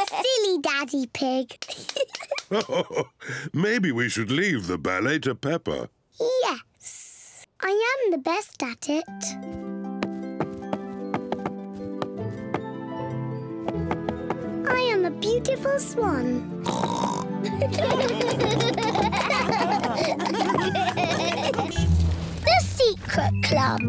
Silly Daddy Pig. Maybe we should leave the ballet to Peppa. Yes, I am the best at it. I am a beautiful swan. The Secret Club.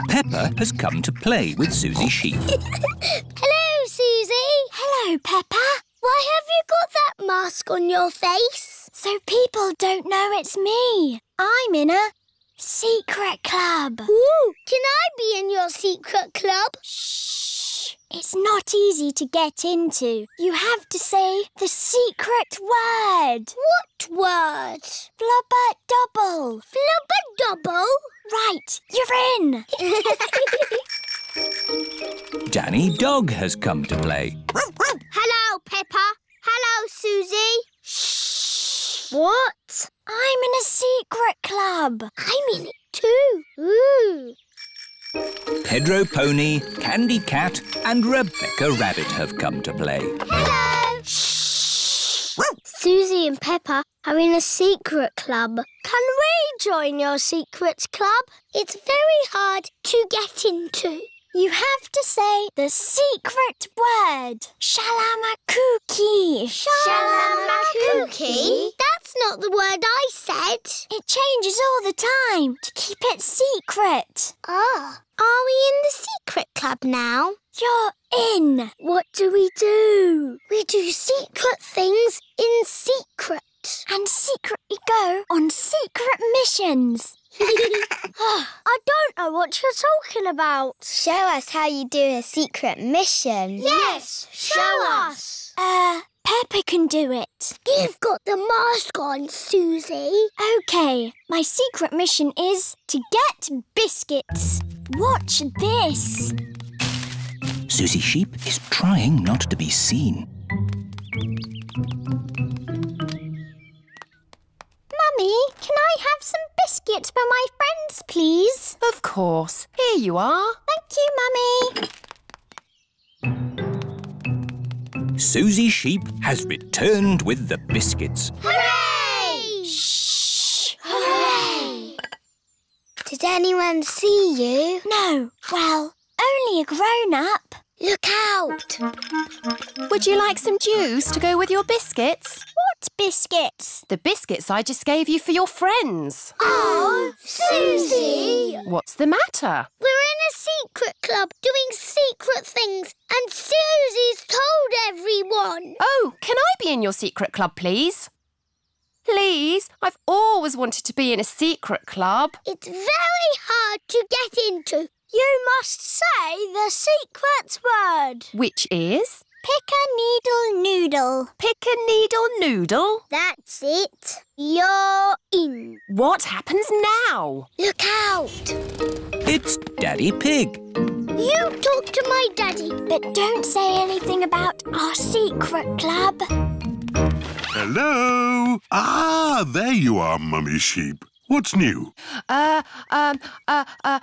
Peppa has come to play with Susie Sheep. Hello, Susie. Hello, Peppa. Why have you got that mask on your face? So people don't know it's me. I'm in a secret club. Ooh, can I be in your secret club? Shh. It's not easy to get into. You have to say the secret word. What word? Flubber-double. Flubber-double? Right, you're in. Danny Dog has come to play. Hello, Peppa. Hello, Susie. Shh. What? I'm in a secret club. I'm in it too. Ooh. Pedro Pony, Candy Cat and Rebecca Rabbit have come to play. Hello. Shh. Susie and Peppa are in a secret club. Can we join your secret club? It's very hard to get into. You have to say the secret word. Shalamakuki. Shalamakuki? That's not the word I said. It changes all the time to keep it secret. Ah. Are we in the secret club now? You're in. What do? We do secret things in secret. And secretly go on secret missions. I don't know what you're talking about. Show us how you do a secret mission. Yes, show us. Peppa can do it. You've got the mask on, Susie. OK, my secret mission is to get biscuits. Watch this. Susie Sheep is trying not to be seen. Mummy, can I have some biscuits for my friends, please? Of course. Here you are. Thank you, Mummy. Susie Sheep has returned with the biscuits. Hooray! Shh! Hooray! Did anyone see you? No. Well, only a grown-up. Look out! Would you like some juice to go with your biscuits? What biscuits? The biscuits I just gave you for your friends. Oh, Susie! What's the matter? We're in a secret club doing secret things and Susie's told everyone. Oh, can I be in your secret club, please? Please, I've always wanted to be in a secret club. It's very hard to get into. You must say the secret word. Which is? Pick-a-needle-noodle. Pick-a-needle-noodle? That's it. You're in. What happens now? Look out. It's Daddy Pig. You talk to my daddy, but don't say anything about our secret club. Hello? Ah, there you are, Mummy Sheep. What's new?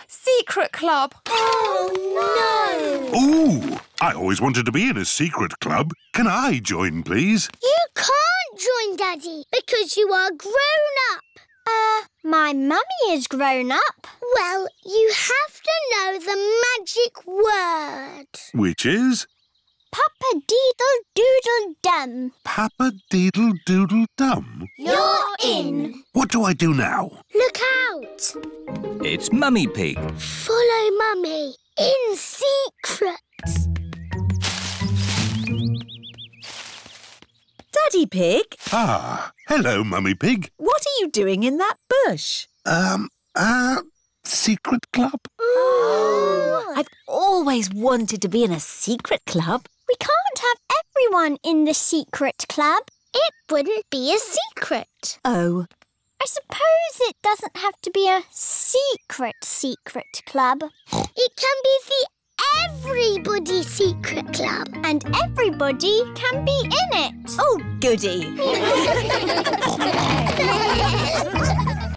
Secret club. Oh, no! Ooh, I always wanted to be in a secret club. Can I join, please? You can't join Daddy because you are grown up. My mummy is grown up. Well, you have to know the magic word. Which is? Papa-deedle-doodle-dum. Papa-deedle-doodle-dum. You're in. What do I do now? Look out. It's Mummy Pig. Follow Mummy in secret. Daddy Pig, Ah, hello, Mummy Pig. what are you doing in that bush? Secret club? Oh, I've always wanted to be in a secret club. We can't have everyone in the secret club. It wouldn't be a secret. Oh. I suppose it doesn't have to be a secret club. It can be the Everybody Secret Club. And everybody can be in it. Oh, goody.